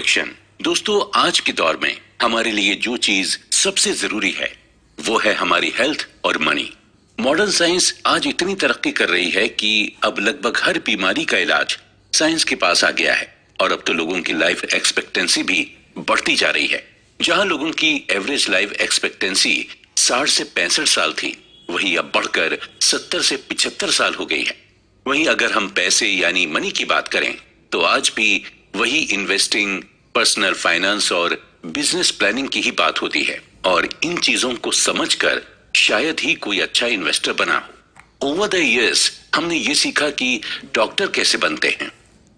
Protection. दोस्तों, आज के दौर में हमारे लिए जो चीज सबसे जरूरी है वो है हमारी हेल्थ और मनी। मॉडर्न साइंस आज इतनी तरक्की कर रही है कि अब लगभग हर बीमारी का इलाज साइंस के पास आ गया है और अब तो लोगों की लाइफ एक्सपेक्टेंसी भी बढ़ती जा रही है। जहां लोगों की एवरेज लाइफ एक्सपेक्टेंसी 60 से 65 साल थी, वही अब बढ़कर 70 से 75 साल हो गई है। वहीं अगर हम पैसे यानी मनी की बात करें तो आज भी वही इन्वेस्टिंग, पर्सनल फाइनेंस और बिजनेस प्लानिंग की ही बात होती है और इन चीजों को समझकर शायद ही कोई अच्छा इन्वेस्टर बना हो। ओवर द इयर्स हमने ये सीखा कि डॉक्टर कैसे बनते हैं,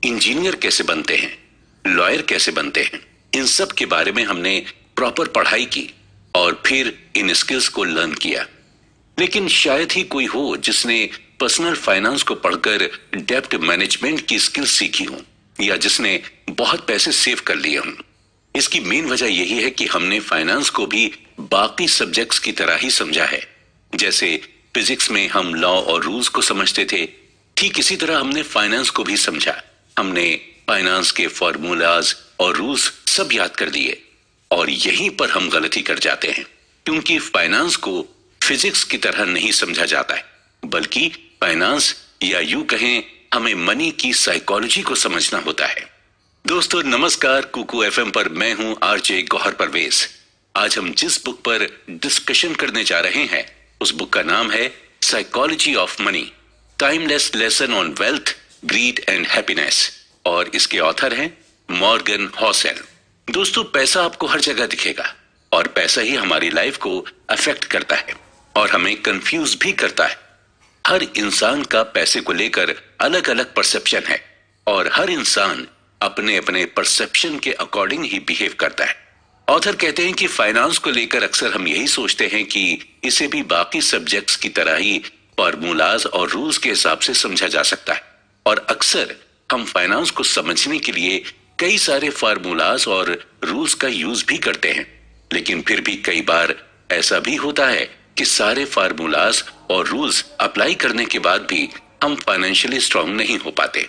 इंजीनियर कैसे बनते हैं, लॉयर कैसे बनते हैं। इन सब के बारे में हमने प्रॉपर पढ़ाई की और फिर इन स्किल्स को लर्न किया। लेकिन शायद ही कोई हो जिसने पर्सनल फाइनेंस को पढ़कर डेब्ट मैनेजमेंट की स्किल्स सीखी हो या जिसने बहुत पैसे सेव कर लिए हों। इसकी मेन वजह यही है कि हमने फाइनेंस को भी बाकी सब्जेक्ट्स की तरह ही समझा है। जैसे फिजिक्स में हम लॉ और रूल्स को समझते थे, ठीक इसी तरह हमने फाइनेंस को भी समझा। हमने फाइनेंस के फॉर्मूलाज और रूल्स सब याद कर दिए और यहीं पर हम गलती कर जाते हैं, क्योंकि फाइनेंस को फिजिक्स की तरह नहीं समझा जाता है, बल्कि फाइनेंस या यूं कहें हमें मनी की साइकोलॉजी को समझना होता है। दोस्तों नमस्कार, कुकू एफएम पर मैं हूं आरजे गौहर परवेज। आज हम जिस बुक पर डिस्कशन करने जा रहे हैं उस बुक का नाम है psychology of money, timeless lesson on wealth, grid and happiness और इसके ऑथर हैं मॉर्गन हॉसेल। दोस्तों, पैसा आपको हर जगह दिखेगा और पैसा ही हमारी लाइफ को अफेक्ट करता है और हमें कंफ्यूज भी करता है। हर इंसान का पैसे को लेकर अलग अलग परसेप्शन है और हर इंसान अपने अपने परसेप्शन के अकॉर्डिंग ही बिहेव करता है। ऑथर कहते हैं कि फाइनेंस को लेकर अक्सर हम यही सोचते हैं कि इसे भी बाकी सब्जेक्ट्स की तरह ही फॉर्मूलाज और रूल्स के हिसाब से समझा जा सकता है और अक्सर हम फाइनेंस को समझने के लिए कई सारे फार्मूलाज और रूल्स का यूज भी करते हैं। लेकिन फिर भी कई बार ऐसा भी होता है कि सारे फार्मूलाज और रूल्स अप्लाई करने के बाद भी हम फाइनेंशियली स्ट्रांग नहीं हो पाते।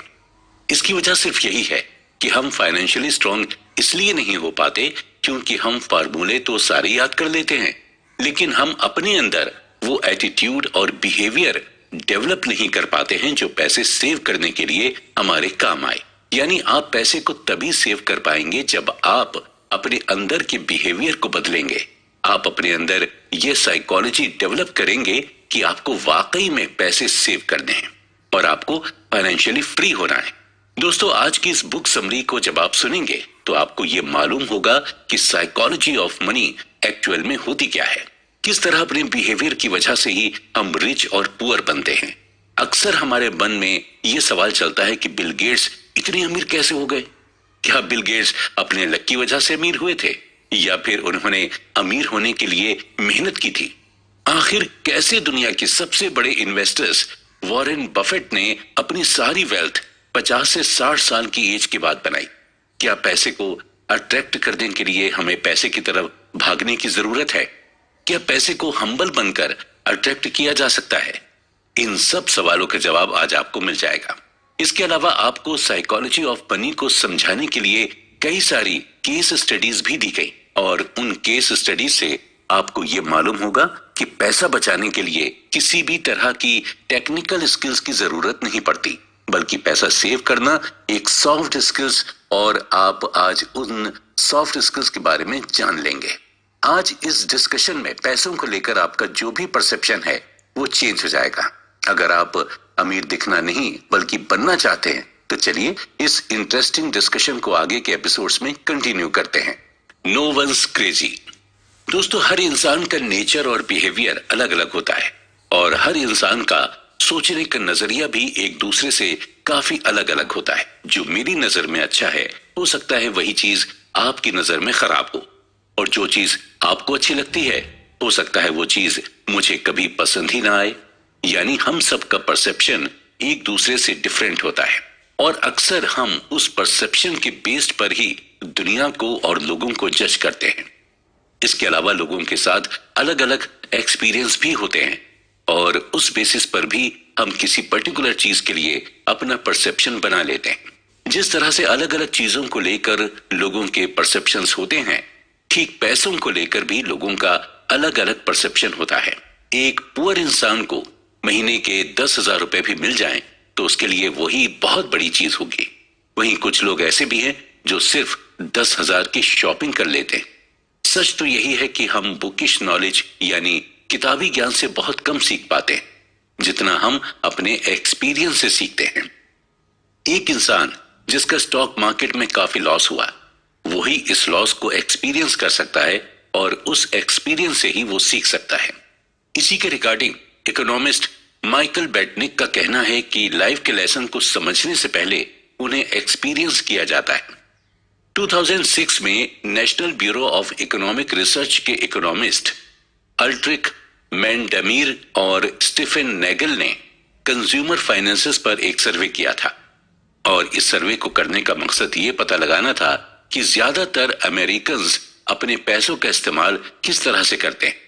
इसकी वजह सिर्फ यही है कि हम फाइनेंशियली स्ट्रांग इसलिए नहीं हो पाते क्योंकि हम फार्मूले तो सारे याद कर लेते हैं, लेकिन हम अपने अंदर वो एटीट्यूड और बिहेवियर डेवलप नहीं कर पाते हैं जो पैसे सेव करने के लिए हमारे काम आए। यानी आप पैसे को तभी सेव कर पाएंगे जब आप अपने अंदर के बिहेवियर को बदलेंगे। आप अपने अंदर ये साइकोलॉजी डेवलप करेंगे कि आपको वाकई में पैसे सेव करने हैं और आपको फाइनेंशियली फ्री होना है। दोस्तों, आज की इस बुक समरी को जब आप सुनेंगे तो आपको ये मालूम होगा कि साइकोलॉजी ऑफ मनी एक्चुअल में होती क्या है, किस तरह अपने बिहेवियर की वजह से ही हम रिच और पुअर बनते हैं। अक्सर हमारे मन में ये सवाल चलता है कि बिल गेट्स इतने अमीर कैसे हो गए? क्या बिल गेट्स अपने लक की वजह से अमीर हुए थे या फिर उन्होंने अमीर होने के लिए मेहनत की थी? आखिर कैसे दुनिया के सबसे बड़े इन्वेस्टर्स वॉरेन बफेट ने अपनी सारी वेल्थ 50 से 60 साल की एज के बाद बनाई? क्या पैसे को अट्रैक्ट करने के लिए हमें पैसे की तरफ भागने की जरूरत है? क्या पैसे को हम्बल बनकर अट्रैक्ट किया जा सकता है? इन सब सवालों का जवाब आज आपको मिल जाएगा। इसके अलावा आपको साइकोलॉजी ऑफ मनी को समझाने के लिए कई सारी केस स्टडीज भी दी गई और उन केस स्टडीज से आपको ये मालूम होगा कि पैसा बचाने के लिए किसी भी तरह की टेक्निकल स्किल्स की जरूरत नहीं पड़ती, बल्कि पैसा सेव करना एक सॉफ्ट स्किल्स और आप आज उन सॉफ्ट स्किल्स के बारे में जान लेंगे। आज इस डिस्कशन में पैसों को लेकर आपका जो भी परसेप्शन है वो चेंज हो जाएगा। अगर आप अमीर दिखना नहीं बल्कि बनना चाहते हैं तो चलिए इस इंटरेस्टिंग डिस्कशन को आगे के एपिसोड्स में कंटिन्यू करते हैं। No once crazy. दोस्तों, हर इंसान का नेचर और बिहेवियर अलग अलग होता है और हर इंसान का सोचने का नजरिया भी एक दूसरे से काफी अलग अलग होता है। जो मेरी नजर में अच्छा है हो सकता है वही चीज आपकी नजर में खराब हो और जो चीज आपको अच्छी लगती है हो सकता है वो चीज मुझे कभी पसंद ही ना आए। यानी हम सबका परसेप्शन एक दूसरे से डिफरेंट होता है और अक्सर हम उस परसेप्शन के बेस्ड पर ही दुनिया को और लोगों को जज करते हैं। इसके अलावा लोगों के साथ अलग अलग एक्सपीरियंस भी होते हैं और उस बेसिस पर भी हम किसी पर्टिकुलर चीज के लिए अपना परसेप्शन बना लेते हैं। जिस तरह से अलग अलग चीजों को लेकर लोगों के परसेप्शंस होते हैं, ठीक पैसों को लेकर भी लोगों का अलग अलग परसेप्शन होता है। एक पुअर इंसान को महीने के 10,000 रुपए भी मिल जाएं, तो उसके लिए वही बहुत बड़ी चीज होगी। वहीं कुछ लोग ऐसे भी हैं जो सिर्फ 10,000 की शॉपिंग कर लेते हैं। सच तो यही है कि हम बुकिश नॉलेज यानी किताबी ज्ञान से बहुत कम सीख पाते हैं, जितना हम अपने एक्सपीरियंस से सीखते हैं। एक इंसान जिसका स्टॉक मार्केट में काफी लॉस हुआ, वही इस लॉस को एक्सपीरियंस कर सकता है और उस एक्सपीरियंस से ही वो सीख सकता है। इसी के रिगार्डिंग इकोनॉमिस्ट माइकल बेटनिक का कहना है कि लाइफ के लेसन को समझने से पहले उन्हें एक्सपीरियंस किया जाता है। 2006 में national bureau of economic research के इकोनॉमिस्ट अल्ट्रिक मैंडमीर और स्टीफन नेगल ने कंज्यूमर फाइनेंसेस पर एक सर्वे किया था और इस सर्वे को करने का मकसद ये पता लगाना था कि ज्यादातर अमेरिकन्स अपने पैसों का इस्तेमाल किस तरह से करते हैं।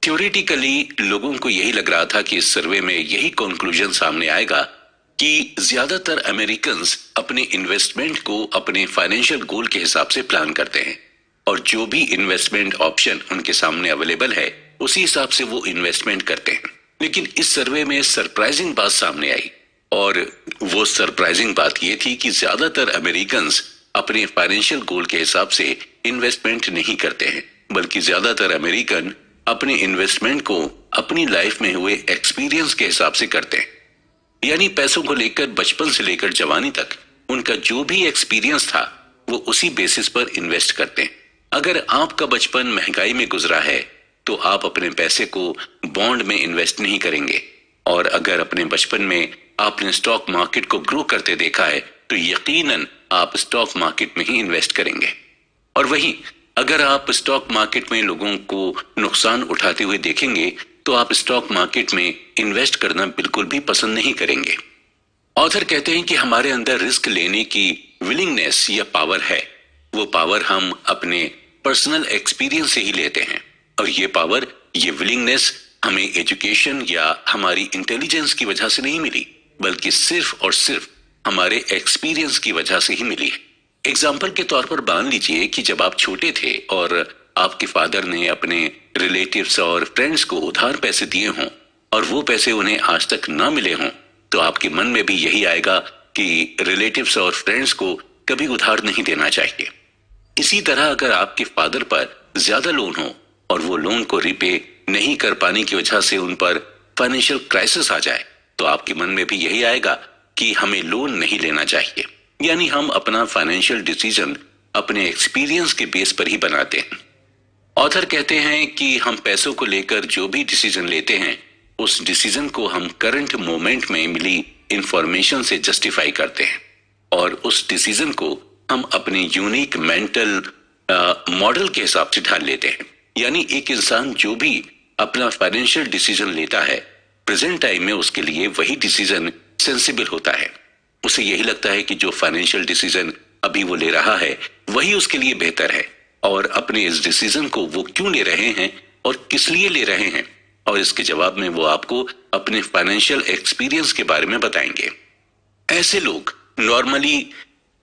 थ्योरेटिकली लोगों को यही लग रहा था कि इस सर्वे में यही कंक्लूजन सामने आएगा कि ज्यादातर अमेरिकन्स अपने इन्वेस्टमेंट को अपने फाइनेंशियल गोल के हिसाब से प्लान करते हैं और जो भी इन्वेस्टमेंट ऑप्शन उनके सामने अवेलेबल है उसी हिसाब से वो इन्वेस्टमेंट करते हैं। लेकिन इस सर्वे में सरप्राइजिंग बात सामने आई और वो सरप्राइजिंग बात ये थी कि ज्यादातर अमेरिकन्स अपने फाइनेंशियल गोल के हिसाब से इन्वेस्टमेंट नहीं करते हैं, बल्कि ज्यादातर अमेरिकन अपने इन्वेस्टमेंट को अपनी लाइफ में हुए एक्सपीरियंस के हिसाब से करते हैं। यानी पैसों को लेकर बचपन से लेकर जवानी तक उनका जो भी एक्सपीरियंस था वो उसी बेसिस पर इन्वेस्ट करते हैं। अगर आपका बचपन महंगाई में गुजरा है तो आप अपने पैसे को बॉन्ड में इन्वेस्ट नहीं करेंगे, और अगर अपने बचपन में आपने स्टॉक मार्केट को ग्रो करते देखा है तो यकीनन आप स्टॉक मार्केट में ही इन्वेस्ट करेंगे। और वहीं अगर आप स्टॉक मार्केट में लोगों को नुकसान उठाते हुए देखेंगे तो आप स्टॉक मार्केट में इन्वेस्ट करना बिल्कुल भी पसंद नहीं करेंगे। ऑथर कहते हैं कि हमारे अंदर रिस्क लेने की विलिंगनेस या पावर है। वो पावर हम अपने पर्सनल एक्सपीरियंस से ही लेते हैं और ये पावर, ये विलिंगनेस हमें एजुकेशन या हमारी इंटेलिजेंस की वजह से नहीं मिली, बल्कि सिर्फ और सिर्फ हमारे एक्सपीरियंस की वजह से ही मिली है। एग्जाम्पल के तौर पर मान लीजिए कि जब आप छोटे थे और आपके फादर ने अपने रिलेटिव्स और फ्रेंड्स को उधार पैसे दिए हों और वो पैसे उन्हें आज तक ना मिले हों, तो आपके मन में भी यही आएगा कि रिलेटिव्स और फ्रेंड्स को कभी उधार नहीं देना चाहिए। इसी तरह अगर आपके फादर पर ज्यादा लोन हो और वो लोन को रिपे नहीं कर पाने की वजह से उन पर फाइनेंशियल क्राइसिस आ जाए, तो आपके मन में भी यही आएगा कि हमें लोन नहीं लेना चाहिए। यानी हम अपना फाइनेंशियल डिसीजन अपने एक्सपीरियंस के बेस पर ही बनाते हैं। ऑथर कहते हैं कि हम पैसों को लेकर जो भी डिसीजन लेते हैं उस डिसीजन को हम करंट मोमेंट में मिली इंफॉर्मेशन से जस्टिफाई करते हैं और उस डिसीजन को हम अपने यूनिक मेंटल मॉडल के हिसाब से ढाल लेते हैं। यानी एक इंसान जो भी अपना फाइनेंशियल डिसीजन लेता है, प्रेजेंट टाइम में उसके लिए वही डिसीजन सेंसिबल होता है। उसे यही लगता है कि जो फाइनेंशियल डिसीजन अभी वो ले रहा है वही उसके लिए बेहतर है, और अपने इस डिसीजन को वो क्यों ले रहे हैं और किस लिए ले रहे हैं, और इसके जवाब में वो आपको अपने फाइनेंशियल एक्सपीरियंस के बारे में बताएंगे। ऐसे लोग नॉर्मली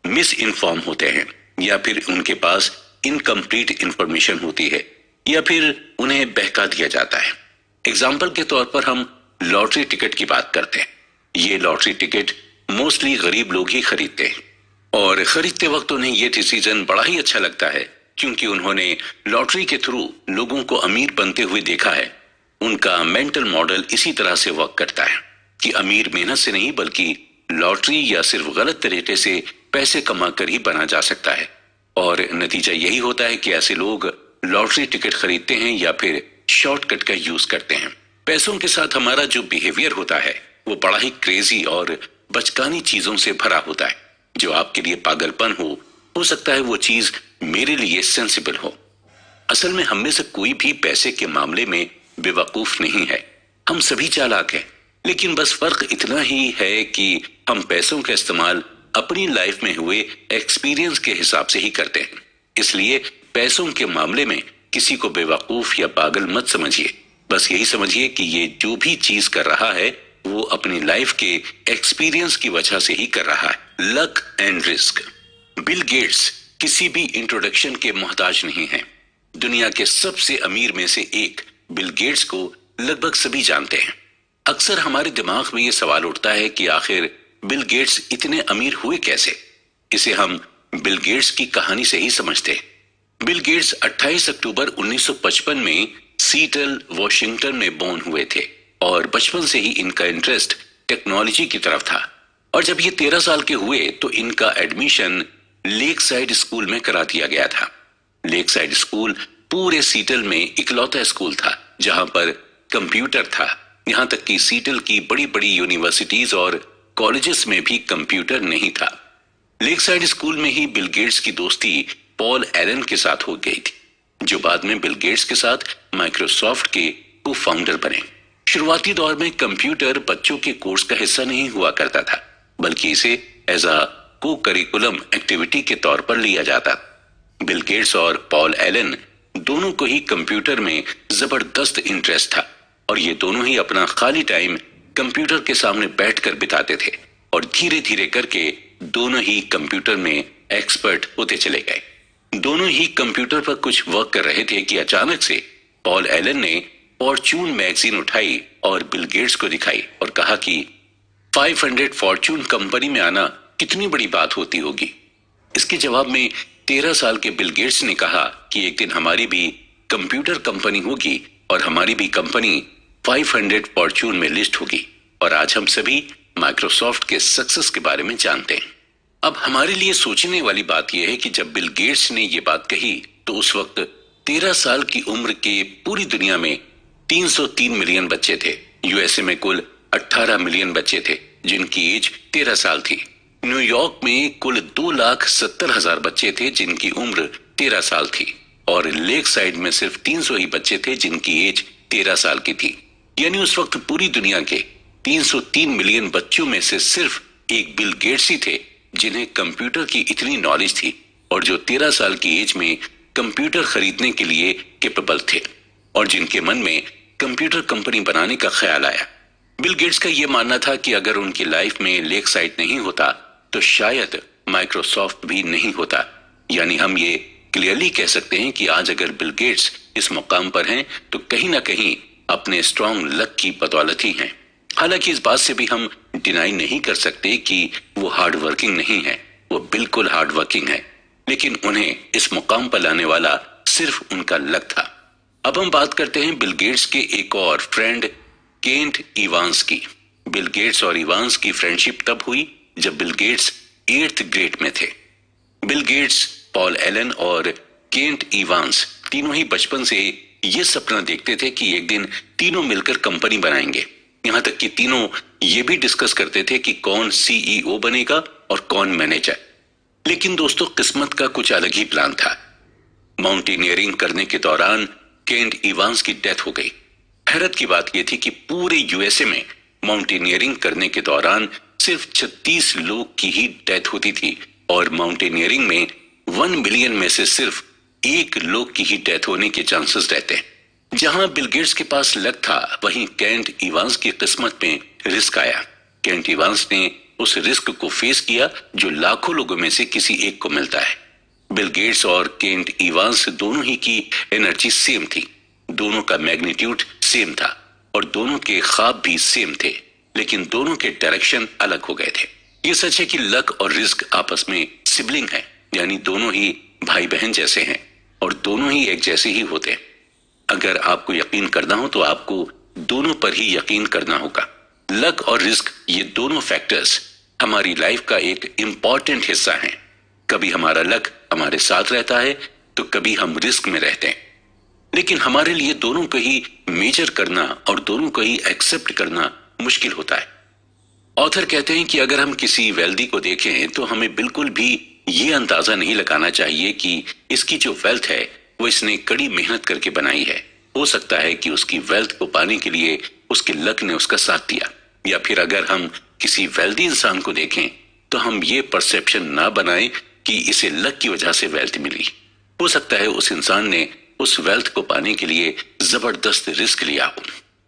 मिस इन्फॉर्म होते हैं, या फिर उनके पास इनकम्प्लीट इंफॉर्मेशन होती है, या फिर उन्हें बहका दिया जाता है। एग्जाम्पल के तौर पर हम लॉटरी टिकट की बात करते हैं। ये लॉटरी टिकट मोस्टली गरीब लोग ही खरीदते हैं और खरीदते वक्त उन्हें ये डिसीजन बड़ा ही अच्छा लगता है क्योंकि उन्होंने लॉटरी के थ्रू लोगों को अमीर बनते हुए देखा है। उनका मेंटल मॉडल इसी तरह से वर्क करता है कि अमीर मेहनत से नहीं बल्कि लॉटरी या सिर्फ गलत तरीके से पैसे कमाकर ही बना जा सकता है, और नतीजा यही होता है कि ऐसे लोग लॉटरी टिकट खरीदते हैं या फिर शॉर्टकट का यूज करते हैं। पैसों के साथ हमारा जो बिहेवियर होता है वो बड़ा ही क्रेजी और बचकानी चीजों से भरा होता है। जो आपके लिए पागलपन हो सकता है वो चीज मेरे लिए सेंसिबल हो। असल में हम में से कोई भी पैसे के मामले में बेवकूफ नहीं है, हम सभी चालाक हैं, लेकिन बस फर्क इतना ही है कि हम पैसों का इस्तेमाल अपनी लाइफ में हुए एक्सपीरियंस के हिसाब से ही करते हैं। इसलिए पैसों के मामले में किसी को बेवकूफ या पागल मत समझिए, बस यही समझिए कि ये जो भी चीज कर रहा है वो अपनी लाइफ के एक्सपीरियंस की वजह से ही कर रहा है। Luck and risk. Bill Gates किसी भी इंट्रोडक्शन के मोहताज नहीं हैं। दुनिया के सबसे अमीर में से एक बिल गेट्स को लगभग सभी जानते हैं। अक्सर हमारे दिमाग में ये सवाल उठता है कि आखिर बिल गेट्स इतने अमीर हुए कैसे। इसे हम बिल गेट्स की कहानी से ही समझते हैं। बिल गेट्स 28 अक्टूबर 1955 में सीटल, वॉशिंगटन में बोर्न हुए थे और बचपन से ही इनका इंटरेस्ट टेक्नोलॉजी की तरफ था। और जब ये 13 साल के हुए तो इनका एडमिशन लेक साइड स्कूल में करा दिया गया था। लेक साइड स्कूल पूरे सीटल में इकलौता स्कूल था जहां पर कंप्यूटर था। यहां तक कि सीटल की बड़ी बड़ी यूनिवर्सिटीज और कॉलेजेस में भी कंप्यूटर नहीं था। लेक साइड स्कूल में ही बिल गेट्स की दोस्ती पॉल एलन के साथ हो गई थी, जो बाद में बिल गेट्स के साथ माइक्रोसॉफ्ट के को फाउंडर बने। शुरुआती दौर में कंप्यूटर बच्चों के कोर्स का हिस्सा नहीं हुआ करता था, बल्कि इसे एज अ को करिकुलम एक्टिविटी के तौर पर लिया जाता। बिल गेट्स और पॉल एलन दोनों को ही कंप्यूटर में जबरदस्त इंटरेस्ट था और ये दोनों ही अपना खाली टाइम कंप्यूटर के सामने बैठकर बिताते थे और धीरे धीरे करके दोनों ही कंप्यूटर में एक्सपर्ट होते चले गए। दोनों ही कंप्यूटर पर कुछ वर्क कर रहे थे कि अचानक से पॉल एलन ने फॉर्च्यून मैगजीन उठाई और बिल गेट्स को दिखाई और कहा कि 500 फॉर्च्यून कंपनी में आना कितनी बड़ी बात होती होगी। इसके जवाब में 13 साल के बिल गेट्स ने कहा कि एक दिन हमारी भी कंप्यूटर कंपनी होगी और हमारी भी कंपनी 500 फॉर्च्यून में लिस्ट होगी। और आज हम सभी माइक्रोसॉफ्ट के सक्सेस के बारे में जानते हैं। अब हमारे लिए सोचने वाली बात यह है कि जब बिल गेट्स ने यह बात कही तो उस वक्त 13 साल की उम्र के पूरी दुनिया में 303 मिलियन बच्चे थे। यूएसए में कुल 18 मिलियन बच्चे थे जिनकी एज 13 साल थी। न्यूयॉर्क में कुल 2,70,000 बच्चे थे जिनकी उम्र 13 साल थी और लेक साइड में सिर्फ 300 ही बच्चे थे जिनकी एज 13 साल की थी। यानी उस वक्त पूरी दुनिया के 303 मिलियन बच्चों में से सिर्फ एक बिल गेट्स ही थे जिन्हें कंप्यूटर की इतनी नॉलेज थी और जो 13 साल की एज में कंप्यूटर खरीदने के लिए कैपेबल थे और जिनके मन में कंप्यूटर कंपनी बनाने का ख्याल आया। बिल गेट्स का यह मानना था कि अगर उनकी लाइफ में लेक साइड नहीं होता तो शायद माइक्रोसॉफ्ट भी नहीं होता। यानी हम ये क्लियरली कह सकते हैं कि आज अगर बिल गेट्स इस मुकाम पर हैं तो कहीं ना कहीं अपने स्ट्रॉन्ग लक की बदौलत ही हैं। हालांकि इस बात से भी हम डिनाई नहीं कर सकते कि वो हार्ड वर्किंग नहीं है, वो बिल्कुल हार्ड वर्किंग है, लेकिन उन्हें इस मुकाम पर लाने वाला सिर्फ उनका लक था। अब हम बात करते हैं बिल गेट्स के एक और फ्रेंड केंट इवांस की। बिल गेट्स और इवांस की फ्रेंडशिप तब हुई जब बिल गेट्स 8th ग्रेड में थे। बिल गेट्स, पॉल एलन और केंट इवांस तीनों ही बचपन से ये सपना देखते थे कि एक दिन तीनों मिलकर कंपनी बनाएंगे। यहां तक कि तीनों ये भी डिस्कस करते थे कि कौन सीईओ बनेगा और कौन मैनेजर। लेकिन दोस्तों, किस्मत का कुछ अलग ही प्लान था। माउंटेनियरिंग करने के दौरान केंट इवांस की डेथ हो गई। हैरत की बात यह थी कि पूरे यूएसए में माउंटेनियरिंग करने के दौरान सिर्फ 36 लोग की ही डेथ होती थी और माउंटेनियरिंग में 1 मिलियन में से सिर्फ 1 लोग की ही डेथ होने के चांसेस रहते हैं। जहां बिल गेट्स के पास लक था, वहीं केंट इवांस की किस्मत में रिस्क आया। केंट इवांस ने उस रिस्क को फेस किया जो लाखों लोगों में से किसी एक को मिलता है। बिल गेट्स और केंट इवांस दोनों ही की एनर्जी सेम थी, दोनों का मैग्नीट्यूड सेम था और दोनों के ख्वाब भी सेम थे, लेकिन दोनों के डायरेक्शन अलग हो गए थे। ये सच है कि लक और रिस्क आपस में सिबलिंग है, यानी दोनों ही भाई बहन जैसे हैं और दोनों ही एक जैसे ही होते हैं। अगर आपको यकीन करना हो तो आपको दोनों पर ही यकीन करना होगा। लक और रिस्क, ये दोनों फैक्टर्स हमारी लाइफ का एक इंपॉर्टेंट हिस्सा हैं। कभी हमारा लक हमारे साथ रहता है तो कभी हम रिस्क में रहते हैं, लेकिन हमारे लिए दोनों को ही मेजर करना और दोनों को ही एक्सेप्ट करना मुश्किल होता है। ऑथर कहते हैं कि अगर हम किसी वेल्दी को देखें तो हमें बिल्कुल भी ये अंदाजा नहीं लगाना चाहिए कि इसकी जो वेल्थ है वो इसने कड़ी मेहनत करके बनाई है। हो सकता है कि उसकी वेल्थ को पाने के लिए उसके लक ने उसका साथ दिया। या फिर अगर हम किसी वेल्दी इंसान को देखें तो हम ये परसेप्शन ना बनाएं कि इसे लक की वजह से वेल्थ मिली। हो सकता है उस इंसान ने उस वेल्थ को पाने के लिए जबरदस्त रिस्क लिया हो।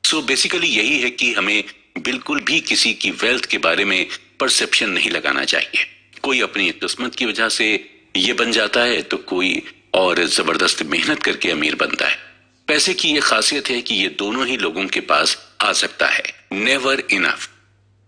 सो बेसिकली यही है कि हमें बिल्कुल भी किसी की वेल्थ के बारे में परसेप्शन नहीं लगाना चाहिए। कोई अपनी किस्मत की वजह से ये बन जाता है तो कोई और जबरदस्त मेहनत करके अमीर बनता है। पैसे की ये खासियत है कि ये दोनों ही लोगों के पास आ सकता है, नेवर इनफ।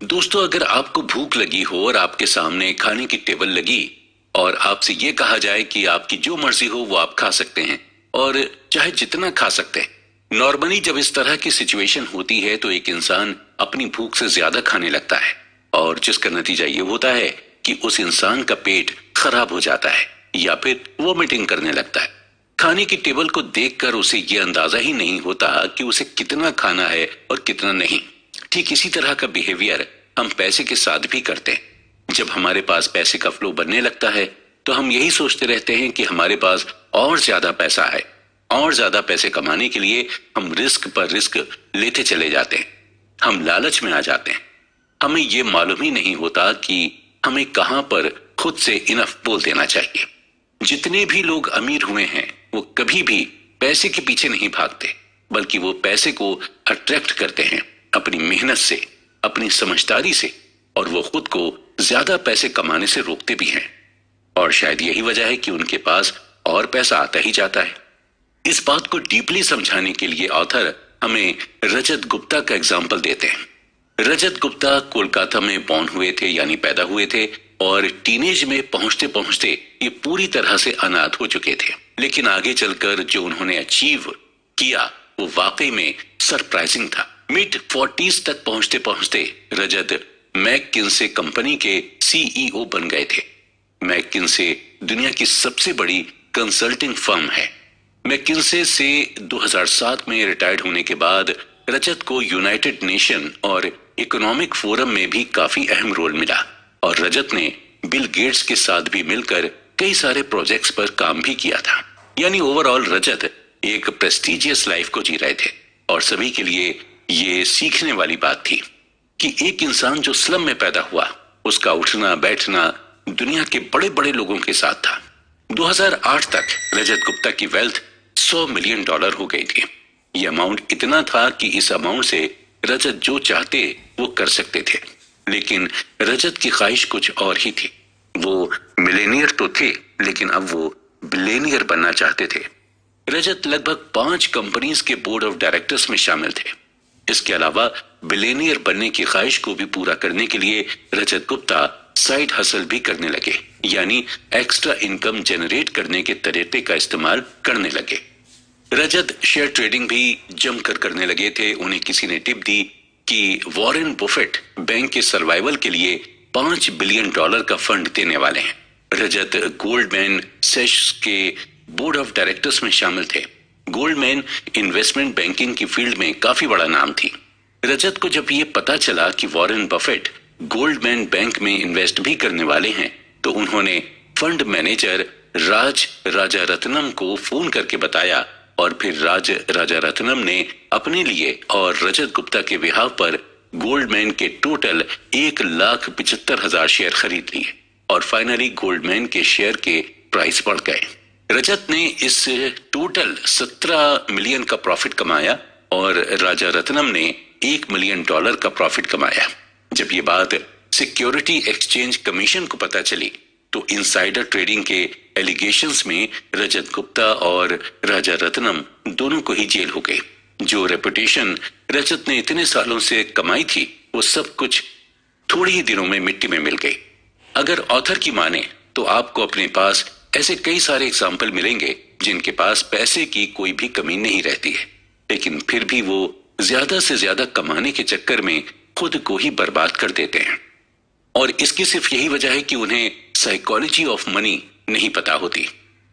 दोस्तों, अगर आपको भूख लगी हो और आपके सामने खाने की टेबल लगी और आपसे ये कहा जाए कि आपकी जो मर्जी हो वो आप खा सकते हैं और चाहे जितना खा सकते हैं। नॉर्मली जब इस तरह की सिचुएशन होती है तो एक इंसान अपनी भूख से ज्यादा खाने लगता है और जिसका नतीजा ये होता है कि उस इंसान का पेट खराब हो जाता है या फिर वोमिटिंग करने लगता है। खाने की टेबल को देखकर उसे ये अंदाजा ही नहीं होता कि उसे कितना खाना है और कितना नहीं। ठीक इसी तरह का बिहेवियर हम पैसे के साथ भी करते हैं। जब हमारे पास पैसे का फ्लो बनने लगता है तो हम यही सोचते रहते हैं कि हमारे पास और ज्यादा पैसा है। और ज्यादा पैसे कमाने के लिए हम रिस्क पर रिस्क लेते चले जाते हैं। हम लालच में आ जाते हैं। हमें ये मालूम ही नहीं होता कि हमें कहां पर खुद से इनफ बोल देना चाहिए। जितने भी लोग अमीर हुए हैं वो कभी भी पैसे के पीछे नहीं भागते, बल्कि वो पैसे को अट्रैक्ट करते हैं अपनी मेहनत से, अपनी समझदारी से, और वो खुद को ज्यादा पैसे कमाने से रोकते भी हैं। और शायद यही वजह है कि उनके पास और पैसा आता ही जाता है। इस बात को डीपली समझाने के लिए ऑथर हमें रजत गुप्ता का एग्जाम्पल देते हैं। रजत गुप्ता कोलकाता में बॉर्न हुए थे, यानी पैदा हुए थे, और टीनेज में पहुंचते पहुंचते ये पूरी तरह से अनाथ हो चुके थे। लेकिन आगे चलकर जो उन्होंने अचीव किया वो वाकई में सरप्राइजिंग था। मिड 40s तक पहुंचते पहुंचते रजत मैककिन्से कंपनी के सीईओ बन गए थे। मैककिन्से दुनिया की सबसे बड़ी कंसल्टिंग फर्म है। मैककिन्से से 2007 में रिटायर्ड होने के बाद रजत को यूनाइटेड नेशन और इकोनॉमिक फोरम में भी काफी अहम रोल मिला और रजत ने बिल गेट्स के साथ भी मिलकर कई सारे प्रोजेक्ट्स पर काम भी किया था। यानी ओवरऑल रजत एक प्रेस्टिजियस लाइफ को जी रहे थे और सभी के लिए ये सीखने वाली बात थी कि एक इंसान जो स्लम में पैदा हुआ, उसका उठना बैठना दुनिया के बड़े बड़े लोगों के साथ था। 2008 तक रजत गुप्ता की वेल्थ $100 मिलियन हो गई थी। यह अमाउंट इतना था कि इस अमाउंट से रजत जो चाहते वो कर सकते थे। लेकिन रजत की ख्वाहिश कुछ और ही थी। वो मिलेनियर तो थे, लेकिन अब वो बिलियनियर बनना चाहते थे। रजत लगभग 5 कंपनीज के बोर्ड ऑफ डायरेक्टर्स में शामिल थे। इसके अलावा बिलियनियर बनने की ख्वाहिश को भी पूरा करने के लिए रजत गुप्ता साइड हसल भी करने लगे, यानी एक्स्ट्रा इनकम जनरेट करने के तरीके का इस्तेमाल करने लगे। रजत शेयर ट्रेडिंग भी जमकर करने लगे थे। उन्हें किसी ने टिप दी कि वॉरेन बुफेट बैंक के सर्वाइवल के लिए $5 बिलियन का फंड देने वाले हैं। रजत गोल्डमैन सैच्स के बोर्ड ऑफ डायरेक्टर्स में शामिल थे। गोल्डमैन इन्वेस्टमेंट बैंकिंग की फील्ड में काफी बड़ा नाम थी। रजत को जब ये पता चला कि वॉरेन बफेट गोल्डमैन बैंक में इन्वेस्ट भी करने वाले हैं तो उन्होंने फंड मैनेजर राज राजारत्नम को फोन करके बताया और फिर राज राजारत्नम ने अपने लिए और रजत गुप्ता के बिहाव पर गोल्डमैन के टोटल 1,75,000 शेयर खरीद लिए और फाइनली गोल्डमैन के शेयर के प्राइस बढ़ गए। रजत ने इस टोटल 17 मिलियन का प्रॉफिट कमाया और राजारत्नम ने $1 मिलियन का प्रॉफिट कमाया। जब ये बात सिक्योरिटी एक्सचेंज कमीशन को पता चली तो इनसाइडर ट्रेडिंग के एलिगेशंस में रजत गुप्ता और राजारत्नम दोनों को ही जेल हो गई। जो रेपुटेशन रजत ने इतने सालों से कमाई थी वो सब कुछ थोड़ी ही दिनों में मिट्टी में मिल गई। अगर ऑथर की माने तो आपको अपने पास ऐसे कई सारे एग्जाम्पल मिलेंगे जिनके पास पैसे की कोई भी कमी नहीं रहती है, लेकिन फिर भी वो ज्यादा से ज्यादा कमाने के चक्कर में खुद को ही बर्बाद कर देते हैं। और इसकी सिर्फ यही वजह है कि उन्हें साइकोलॉजी ऑफ मनी नहीं पता होती।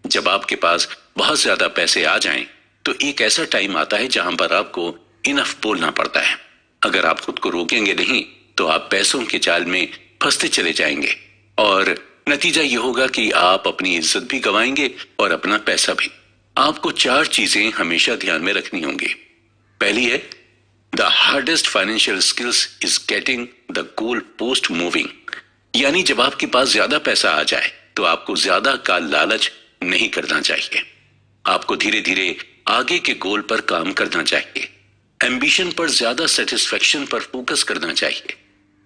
जब आपके पास बहुत ज्यादा पैसे आ जाएं, तो एक ऐसा टाइम आता है जहां पर आपको इनफ बोलना पड़ता है। अगर आप खुद को रोकेंगे नहीं तो आप पैसों के जाल में फंसते चले जाएंगे और नतीजा ये होगा कि आप अपनी इज्जत भी गंवाएंगे और अपना पैसा भी। आपको 4 चीजें हमेशा ध्यान में रखनी होंगी। पहली है, the hardest financial skills is getting the goal post moving. यानी जब आपके पास ज्यादा पैसा आ जाए तो आपको ज्यादा का लालच नहीं करना चाहिए। आपको धीरे धीरे आगे के गोल पर काम करना चाहिए। एम्बिशन पर ज्यादा सेटिस्फेक्शन पर फोकस करना चाहिए।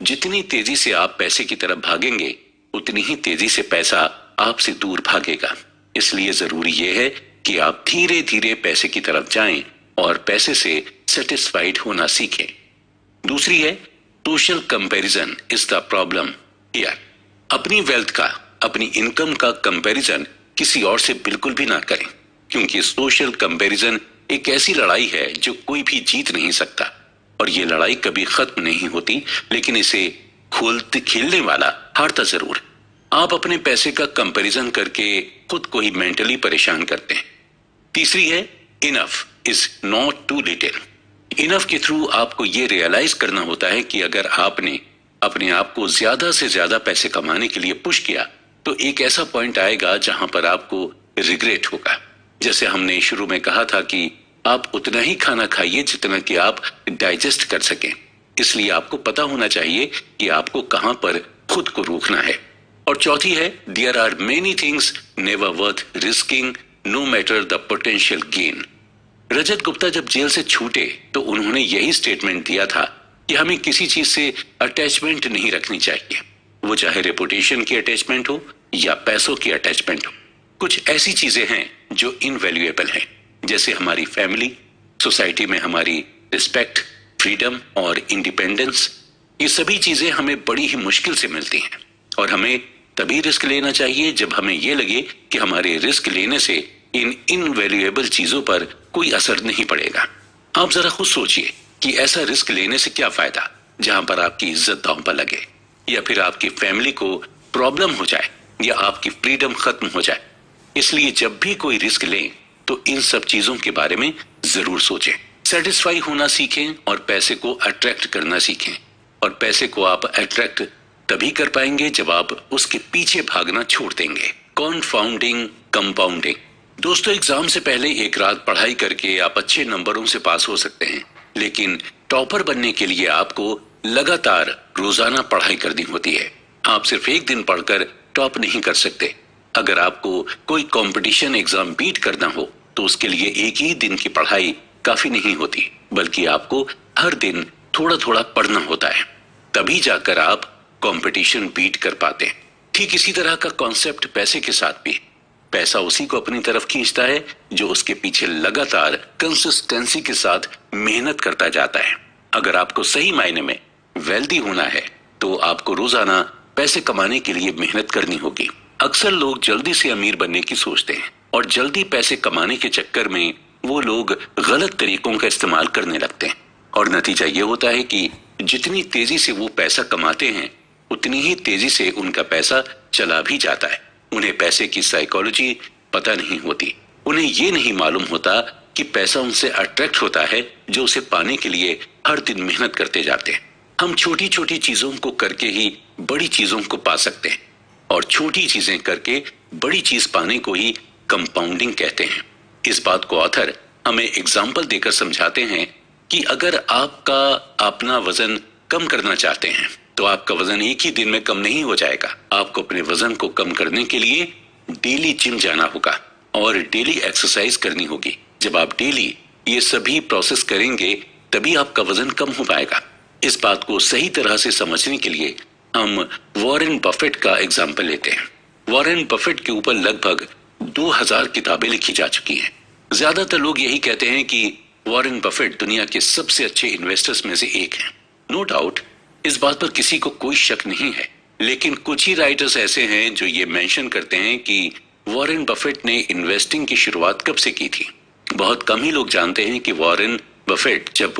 जितनी तेजी से आप पैसे की तरफ भागेंगे उतनी ही तेजी से पैसा आपसे दूर भागेगा। इसलिए जरूरी यह है कि आप धीरे धीरे पैसे की तरफ जाएं और पैसे से सेटिस्फाइड होना सीखें। दूसरी है social comparison is the problem here. अपनी वेल्थ का, अपनी इनकम का कंपैरिजन किसी और से बिल्कुल भी ना करें, क्योंकि सोशल कंपैरिजन एक ऐसी लड़ाई है जो कोई भी जीत नहीं सकता और ये लड़ाई कभी खत्म नहीं होती, लेकिन इसे खेलने वाला हारता जरूर। आप अपने पैसे का कंपैरिजन करके खुद को ही मेंटली परेशान करते हैं। तीसरी है enough is not too little. Enough के थ्रू आपको ये रियलाइज करना होता है कि अगर आपने अपने आप को ज्यादा से ज्यादा पैसे कमाने के लिए पुश किया तो एक ऐसा पॉइंट आएगा जहां पर आपको रिग्रेट होगा। जैसे हमने शुरू में कहा था कि आप उतना ही खाना खाइए जितना कि आप डाइजेस्ट कर सकें। इसलिए आपको पता होना चाहिए कि आपको कहां पर खुद को रोकना है। और चौथी है there are many things never worth risking no matter the potential gain. Rajat Gupta जब जेल से छूटे तो उन्होंने यही स्टेटमेंट दिया था कि हमें किसी चीज से अटैचमेंट नहीं रखनी चाहिए, वो चाहे रेपुटेशन की अटैचमेंट हो या पैसों की अटैचमेंट हो। कुछ ऐसी चीजें हैं जो इनवैल्यूएबल हैं, जैसे हमारी फैमिली, सोसाइटी में हमारी रिस्पेक्ट, फ्रीडम और इंडिपेंडेंस। ये सभी चीजें हमें बड़ी ही मुश्किल से मिलती हैं और हमें तभी रिस्क लेना चाहिए जब हमें यह लगे कि हमारे रिस्क लेने से इन इनवैल्यूएबल चीजों पर कोई असर नहीं पड़ेगा। आप जरा खुद सोचिए कि ऐसा रिस्क लेने से क्या फायदा जहां पर आपकी इज्जत दांव पर लगे, या फिर आपकी फैमिली को प्रॉब्लम हो जाए, या आपकी फ्रीडम खत्म हो जाए। इसलिए जब भी कोई रिस्क लें तो इन सब चीजों के बारे में जरूर सोचें। सेटिस्फाई होना सीखें और पैसे को अट्रैक्ट करना सीखें। और पैसे को आप अट्रैक्ट तभी कर पाएंगे जब आप उसके पीछे भागना छोड़ देंगे। कॉन्फाउंडिंग कंपाउंडिंग। दोस्तों, एग्जाम से पहले एक रात पढ़ाई करके आप अच्छे नंबरों से पास हो सकते हैं, लेकिन टॉपर बनने के लिए आपको लगातार रोजाना पढ़ाई करनी होती है। आप सिर्फ एक दिन पढ़कर टॉप नहीं कर सकते। अगर आपको कोई कंपटीशन एग्जाम बीट करना हो तो उसके लिए एक ही दिन की पढ़ाई काफी नहीं होती, बल्कि आपको हर दिन थोड़ा थोड़ा पढ़ना होता है, तभी जाकर आप कंपटीशन बीट कर पाते हैं। ठीक इसी तरह का कॉन्सेप्ट पैसे के साथ भी। पैसा उसी को अपनी तरफ खींचता है जो उसके पीछे लगातार कंसिस्टेंसी के साथ मेहनत करता जाता है। अगर आपको सही मायने में वेल्दी होना है तो आपको रोजाना पैसे कमाने के लिए मेहनत करनी होगी। अक्सर लोग जल्दी से अमीर बनने की सोचते हैं और जल्दी पैसे कमाने के चक्कर में वो लोग गलत तरीकों का इस्तेमाल करने लगते हैं और नतीजा ये होता है कि जितनी तेजी से वो पैसा कमाते हैं उतनी ही तेजी से उनका पैसा चला भी जाता है। उन्हें पैसे की साइकोलॉजी पता नहीं होती। उन्हें ये नहीं मालूम होता कि पैसा उनसे अट्रैक्ट होता है जो उसे पाने के लिए हर दिन मेहनत करते जाते हैं। हम छोटी छोटी चीजों को करके ही बड़ी चीजों को पा सकते हैं और छोटी चीजें करके बड़ी चीज पाने को ही कंपाउंडिंग कहते हैं। इस बात को ऑथर हमें एग्जाम्पल देकर समझाते हैं कि अगर आपका अपना वजन कम करना चाहते हैं तो आपका वजन एक ही दिन में कम नहीं हो जाएगा। आपको अपने वजन को कम करने के लिए डेली जिम जाना होगा और डेली एक्सरसाइज करनी होगी। जब आप डेली ये सभी प्रोसेस करेंगे तभी आपका वजन कम हो पाएगा। इस बात को सही तरह से समझने के लिए हम वॉरेन बफेट का एग्जाम्पल लेते हैं। वॉरेन बफेट के ऊपर लगभग 2000 किताबें लिखी जा चुकी हैं। ज्यादातर लोग यही कहते हैं कि वॉरेन बफेट दुनिया के सबसे अच्छे इन्वेस्टर्स में से एक हैं। नो डाउट, इस बात पर किसी को कोई शक नहीं है, लेकिन कुछ ही राइटर्स ऐसे हैं जो ये मेंशन करते हैं कि वॉरेन बफेट ने इन्वेस्टिंग की शुरुआत कब से की थी। बहुत कम ही लोग जानते हैं कि वॉरेन बफेट जब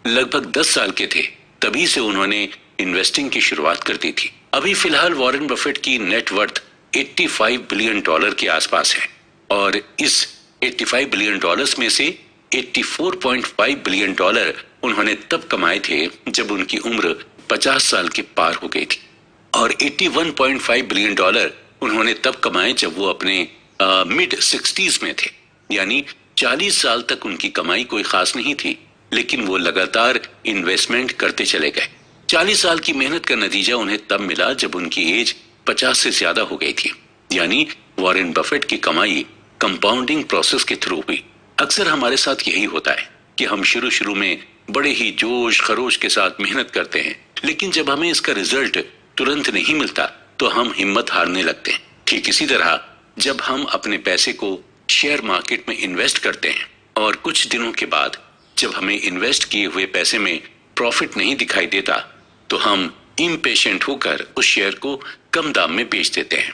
लगभग 10 साल के थे तभी से उन्होंने इन्वेस्टिंग की शुरुआत कर दी थी। अभी फिलहाल वॉरेन बफेट की नेटवर्थ $85 बिलियन के आसपास है और इस $85 बिलियन में से $84.5 बिलियन उन्होंने तब कमाए थे जब उनकी उम्र 50 साल के पार हो गई थी और $81.5 बिलियन उन्होंने तब कमाए जब वो अपने मिड 60s में थे। यानी 40 साल तक उनकी कमाई कोई खास नहीं थी, लेकिन वो लगातार इन्वेस्टमेंट करते चले गए। 40 साल की मेहनत का नतीजा उन्हें तब मिला जब उनकी एज 50 से ज्यादा हो गई थी। यानी वॉरेन बफेट की कमाई कंपाउंडिंग प्रोसेस के थ्रू हुई। अक्सर हमारे साथ यही होता है कि हम शुरू शुरू में बड़े ही जोश खरोश के साथ मेहनत करते हैं, लेकिन जब हमें इसका रिजल्ट तुरंत नहीं मिलता तो हम हिम्मत हारने लगते हैं। ठीक इसी तरह जब हम अपने पैसे को शेयर मार्केट में इन्वेस्ट करते हैं और कुछ दिनों के बाद जब हमें इन्वेस्ट किए हुए पैसे में प्रॉफिट नहीं दिखाई देता तो हम इम्पेशेंट होकर उस शेयर को कम दाम में बेच देते हैं।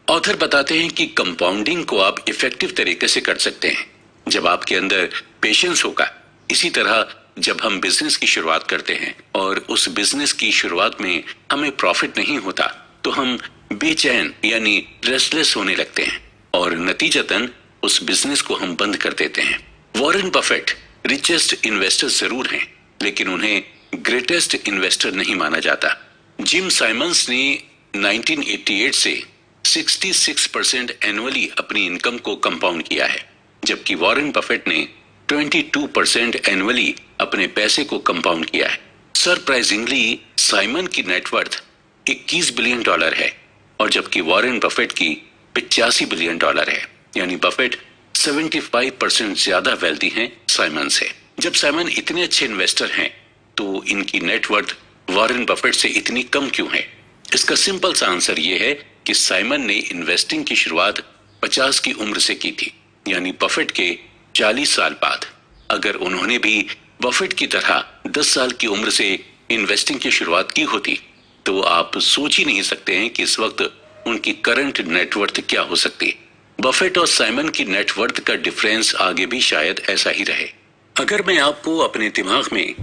ऑथर बताते हैं कि कंपाउंडिंग को आप इफेक्टिव तरीके से कर सकते हैं जब आपके अंदर पेशेंस होगा। इसी तरह जब हम बिजनेस की शुरुआत करते हैं और उस बिजनेस की शुरुआत में हमें प्रॉफिट नहीं होता तो हम बेचैन यानी रेस्टलेस होने लगते हैं और नतीजतन उस बिजनेस को हम बंद कर देते हैं। वॉरेन बफेट रिचेस्ट इन्वेस्टर जरूर हैं, लेकिन उन्हें ग्रेटेस्ट इन्वेस्टर नहीं माना जाता। जिम साइमंस ने 1988 से 66% एनुअली अपनी इनकम को कंपाउंड किया है, जबकि वॉरेन बफेट ने 22% एनुअली अपने पैसे को कंपाउंड किया है। सरप्राइजिंगली साइमन की नेटवर्थ $21 बिलियन है और जबकि वॉरेन बफेट की $85 बिलियन है, यानी बफेट 75% ज्यादा वेल्दी हैं साइमन से। जब साइमन इतने अच्छे इन्वेस्टर हैं तो इनकी नेटवर्थ वॉरेन बफेट से इतनी कम क्यों है? इसका सिंपल सा आंसर यह है कि साइमन ने इन्वेस्टिंग की शुरुआत 50 की उम्र से की थी, यानी बफेट के 40 साल बाद। अगर उन्होंने भी बफेट की तरह 10 साल की उम्र से इन्वेस्टिंग की शुरुआत की होती तो आप सोच ही नहीं सकते हैं कि इस वक्त उनकी करंट नेटवर्थ क्या हो सकती। बफेट और साइमन की नेटवर्थ का डिफरेंस आगे भी शायद ऐसा ही रहे। अगर मैं आपको अपने दिमाग में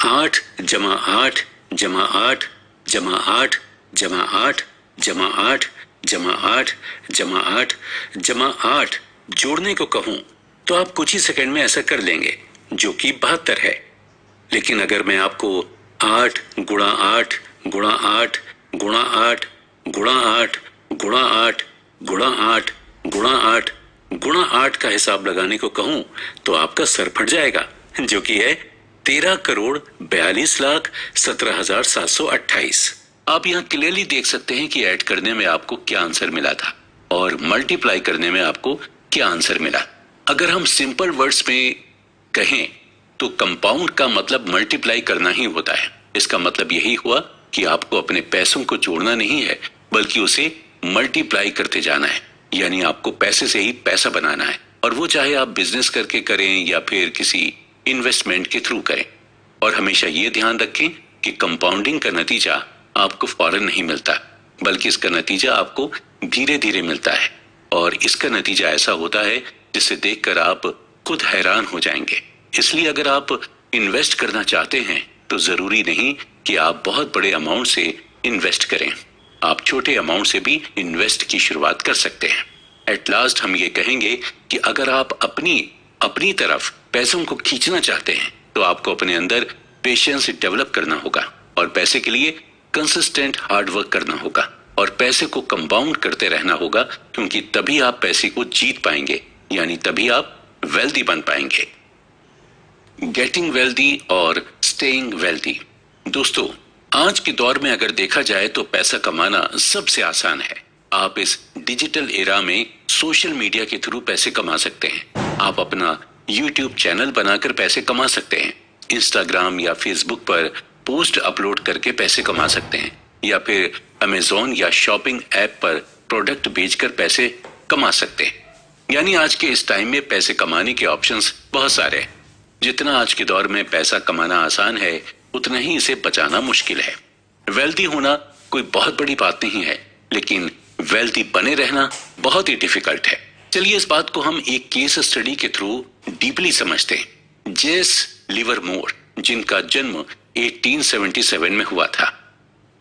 8 जमा 8 जमा 8 जमा 8 जमा 8 जमा 8 जमा 8 जमा 8 जमा 8 जोड़ने को कहूं तो आप कुछ ही सेकंड में ऐसा कर लेंगे, जो कि 72 है। लेकिन अगर मैं आपको 8 गुणा 8 गुणा 8 गुणा 8 गुणा 8 गुणा 8 गुणा 8 गुणा 8 गुणा 8 का हिसाब लगाने को कहूं तो आपका सर फट जाएगा, जो कि है 13,42,17,728। आप यहाँ क्लियरली देख सकते हैं कि ऐड करने में आपको क्या आंसर मिला था और मल्टीप्लाई करने में आपको क्या आंसर मिला। अगर हम सिंपल वर्ड्स में कहें तो कंपाउंड का मतलब मल्टीप्लाई करना ही होता है। इसका मतलब यही हुआ कि आपको अपने पैसों को जोड़ना नहीं है, बल्कि उसे मल्टीप्लाई करते जाना है, यानी आपको पैसे से ही पैसा बनाना है, और वो चाहे आप बिजनेस करके करें या फिर किसी इन्वेस्टमेंट के थ्रू करें। और हमेशा ये ध्यान रखें कि कंपाउंडिंग का नतीजा आपको फौरन नहीं मिलता, बल्कि इसका नतीजा आपको धीरे धीरे मिलता है, और इसका नतीजा ऐसा होता है जिसे देखकर आप खुद हैरान हो जाएंगे। इसलिए अगर आप इन्वेस्ट करना चाहते हैं तो जरूरी नहीं कि आप बहुत बड़े अमाउंट से इन्वेस्ट करें, आप छोटे अमाउंट से भी इन्वेस्ट की शुरुआत कर सकते हैं। एट लास्ट हम ये कहेंगे कि अगर आप अपनी तरफ पैसों को खींचना चाहते हैं तो आपको अपने अंदर पेशेंस डेवलप करना होगा, और पैसे के लिए कंसिस्टेंट हार्ड वर्क करना होगा, और पैसे को कंपाउंड करते रहना होगा, क्योंकि तभी आप पैसे को जीत पाएंगे, यानी तभी आप वेल्दी बन पाएंगे। गेटिंग वेल्दी और स्टेइंग वेल्दी। दोस्तों, आज के दौर में अगर देखा जाए तो पैसा कमाना सबसे आसान है। आप इस डिजिटल एरा में सोशल मीडिया के थ्रू पैसे कमा सकते हैं। आप अपना YouTube चैनल बनाकर पैसे कमा सकते हैं, इंस्टाग्राम या फेसबुक पर पोस्ट अपलोड करके पैसे कमा सकते हैं, या फिर अमेज़न या शॉपिंग ऐप पर प्रोडक्ट बेचकर पैसे कमा सकते हैं। यानी आज के इस टाइम में पैसे कमाने के ऑप्शंस बहुत सारे हैं। जितना आज के दौर में पैसा कमाना आसान है, उतना ही इसे बचाना मुश्किल है। वेल्दी होना कोई बहुत बड़ी बात नहीं है, लेकिन वेल्दी बने रहना बहुत ही डिफिकल्ट है। चलिए इस बात को हम एक केस स्टडी के थ्रू डीपली समझते हैं। जेस लिवरमोर, जिनका जन्म 1877 में हुआ था,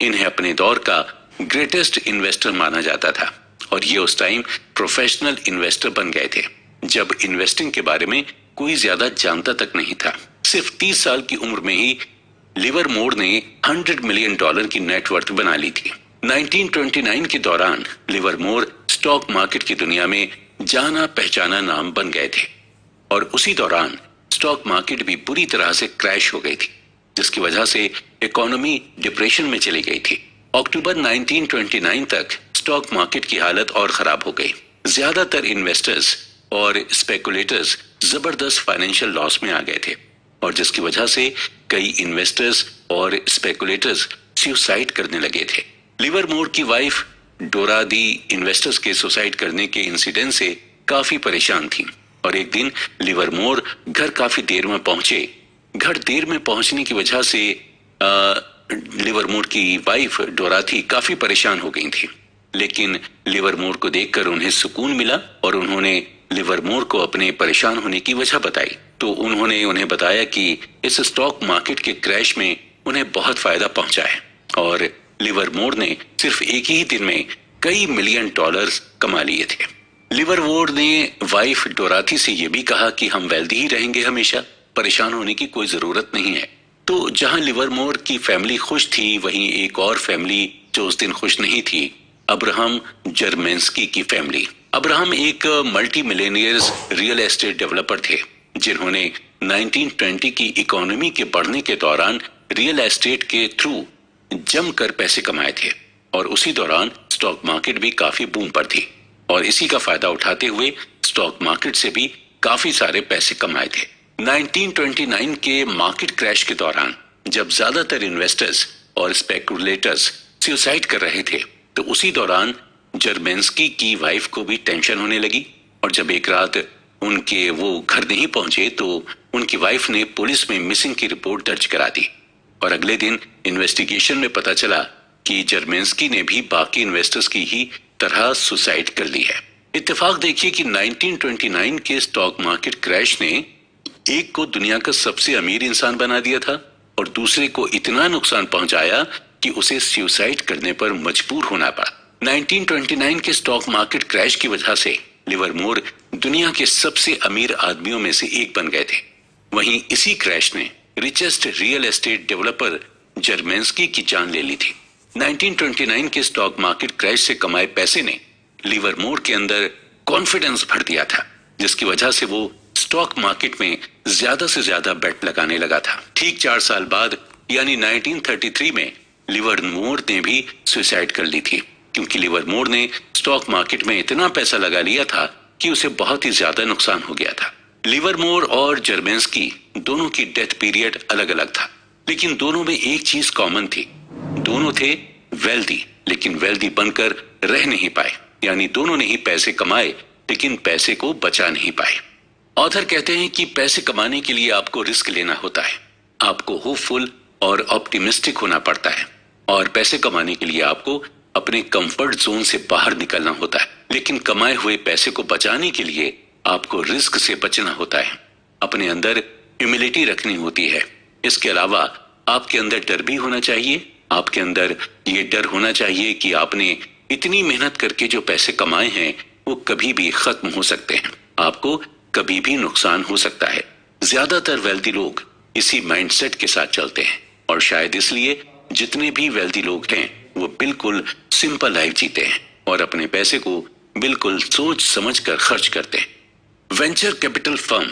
इन्हें अपने दौर का ग्रेटेस्ट इन्वेस्टर माना जाता था, और ये उस टाइम प्रोफेशनल इन्वेस्टर बन गए थे जब इन्वेस्टिंग के बारे में कोई ज्यादा जानता तक नहीं था। सिर्फ 30 साल की उम्र में ही लिवरमोर ने $100 मिलियन की नेटवर्थ बना ली थी। 1929 के दौरान लिवरमोर स्टॉक मार्केट की दुनिया में जाना पहचाना नाम बन गए थे, और उसी दौरान स्टॉक मार्केट भी बुरी तरह से क्रैश हो गई थी, जिसकी वजह से इकोनॉमी डिप्रेशन में चली गई थी। अक्टूबर 1929 तक स्टॉक मार्केट की हालत और खराब हो गई। ज्यादातर इन्वेस्टर्स और स्पेकुलेटर्स जबरदस्त फाइनेंशियल लॉस में आ गए थे। और जिसकी वजह से कई इन्वेस्टर्स और स्पेकुलेटर्स सुसाइड करने लगे थे। लिवरमोर की वाइफ डोरा दी इन्वेस्टर्स के सुसाइड करने के इंसिडेंट से काफी परेशान थी और एक दिन लिवरमोर घर काफी देर में पहुंचे। घर देर में पहुंचने की वजह से लिवरमोर की वाइफ डोराथी काफी परेशान हो गई थी, लेकिन लिवरमोर को देखकर उन्हें सुकून मिला और उन्होंने लिवरमोर को अपने परेशान होने की वजह बताई। तो उन्होंने उन्हें बताया कि इस स्टॉक मार्केट के क्रैश में उन्हें बहुत फायदा पहुंचा है और लिवरमोर ने सिर्फ एक ही दिन में कई मिलियन डॉलर्स कमा लिए थे। लिवरमोर ने वाइफ डोराथी से यह भी कहा कि हम वेल्दी ही रहेंगे हमेशा, परेशान होने की कोई जरूरत नहीं है। तो जहां लिवरमोर की फैमिली खुश थी, वहीं एक और फैमिली जो उस दिन खुश नहीं थी, अब्राहम जर्मेंस्की की फैमिली। अब्राहम एक multi millionaires real estate developer थे जिन्होंने 1920 की इकोनॉमी के बढ़ने के दौरान रियल एस्टेट के थ्रू जमकर पैसे कमाए थे और उसी दौरान स्टॉक मार्केट भी काफी बूम पर थी और इसी का फायदा उठाते हुए स्टॉक मार्केट से भी काफी सारे पैसे कमाए थे। 1929 के मार्केट क्रैश के दौरान जब ज्यादातर इन्वेस्टर्स और स्पेकुलेटर्स सुसाइड कर रहे थे, तो उसी दौरान जर्मेंस्की की वाइफ को भी टेंशन होने लगी और जब एक रात उनके वो घर नहीं पहुंचे तो उनकी वाइफ ने पुलिस में मिसिंग की रिपोर्ट दर्ज करा दी और अगले दिन इन्वेस्टिगेशन में पता चला कि जर्मेंस्की ने भी बाकी इन्वेस्टर्स की ही तरह सुसाइड कर ली है। इत्तेफाक देखिए कि 1929 के स्टॉक मार्केट क्रैश ने एक को दुनिया का सबसे अमीर इंसान बना दिया था और दूसरे को इतना नुकसान पहुंचाया कि उसे सुसाइड करने पर मजबूर होना पड़ा। 1929 के स्टॉक मार्केट क्रैश की वजह से लिवरमोर दुनिया के सबसे अमीर आदमियों में से एक बन गए थे। वहीं इसी क्रैश ने रिचेस्ट रियल एस्टेट डेवलपर जर्मेंस्की की जान ले ली थी। 1929 के स्टॉक मार्केट क्रैश से कमाए पैसे ने लिवरमोर के अंदर कॉन्फिडेंस भर दिया था, जिसकी वजह से वो स्टॉक मार्केट में ज्यादा से ज्यादा बेट लगाने लगा था। ठीक 4 साल बाद यानी 1933 में लिवरमोर ने भी सुसाइड कर ली थी, क्योंकि लिवरमोर ने स्टॉक मार्केट में इतना पैसा लगा लिया था कि उसे बहुत ही ज्यादा नुकसान हो गया था। लिवरमोर और जर्मेंस्की दोनों की डेथ पीरियड अलग अलग था, लेकिन दोनों में एक चीज कॉमन थी, दोनों थे वेल्दी, लेकिन वेल्दी बनकर रह नहीं पाए, यानी दोनों ने ही पैसे कमाए लेकिन पैसे को बचा नहीं पाए। ऑथर कहते हैं कि पैसे कमाने के लिए आपको रिस्क लेना होता है, आपको होपफुल और ऑप्टिमिस्टिक होना पड़ता है और पैसे कमाने के लिए आपको अपने कंफर्ट जोन से बाहर निकलना होता है, लेकिन कमाए हुए पैसे को बचाने के लिए आपको रिस्क से बचना होता है। अपने अंदर ह्यूमिलिटी रखनी होती है। इसके अलावा आपके अंदर डर भी होना चाहिए। आपके अंदर ये डर होना चाहिए कि आपने इतनी मेहनत करके जो पैसे कमाए हैं वो कभी भी खत्म हो सकते हैं, आपको कभी भी नुकसान हो सकता है। ज्यादातर वेल्दी लोग इसी माइंडसेट के साथ चलते हैं और शायद इसलिए जितने भी वेल्दी लोग हैं वो बिल्कुल सिंपल लाइफ जीते हैं और अपने पैसे को बिल्कुल सोच समझ कर खर्च करते हैं। वेंचर कैपिटल फर्म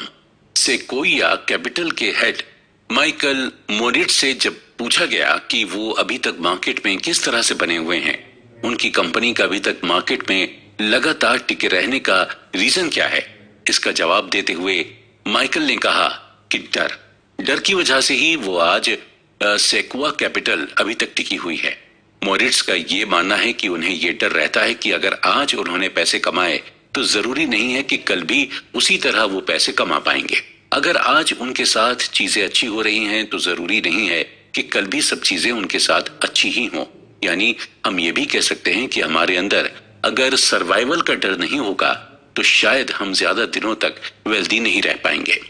सेक्वोइया कैपिटल के हेड माइकल मोरिट्ज से जब पूछा गया कि वो अभी तक मार्केट में किस तरह से बने हुए हैं, उनकी कंपनी का अभी तक मार्केट में लगातार टिके रहने का रीजन क्या है, इसका जवाब देते हुए माइकल ने कहा कि डर की वजह से ही वो आज सेक्वा कैपिटल अभी तक टिकी हुई है। मोरिट्ज का ये मानना है कि उन्हें ये डर रहता है कि अगर आज उन्होंने पैसे कमाए तो जरूरी नहीं है कि कल भी उसी तरह वो पैसे कमा पाएंगे। अगर आज उनके साथ चीजें अच्छी हो रही हैं तो जरूरी नहीं है कि कल भी सब चीजें उनके साथ अच्छी ही हों। यानी हम ये भी कह सकते हैं कि हमारे अंदर अगर सर्वाइवल का डर नहीं होगा तो शायद हम ज्यादा दिनों तक वेल्दी नहीं रह पाएंगे।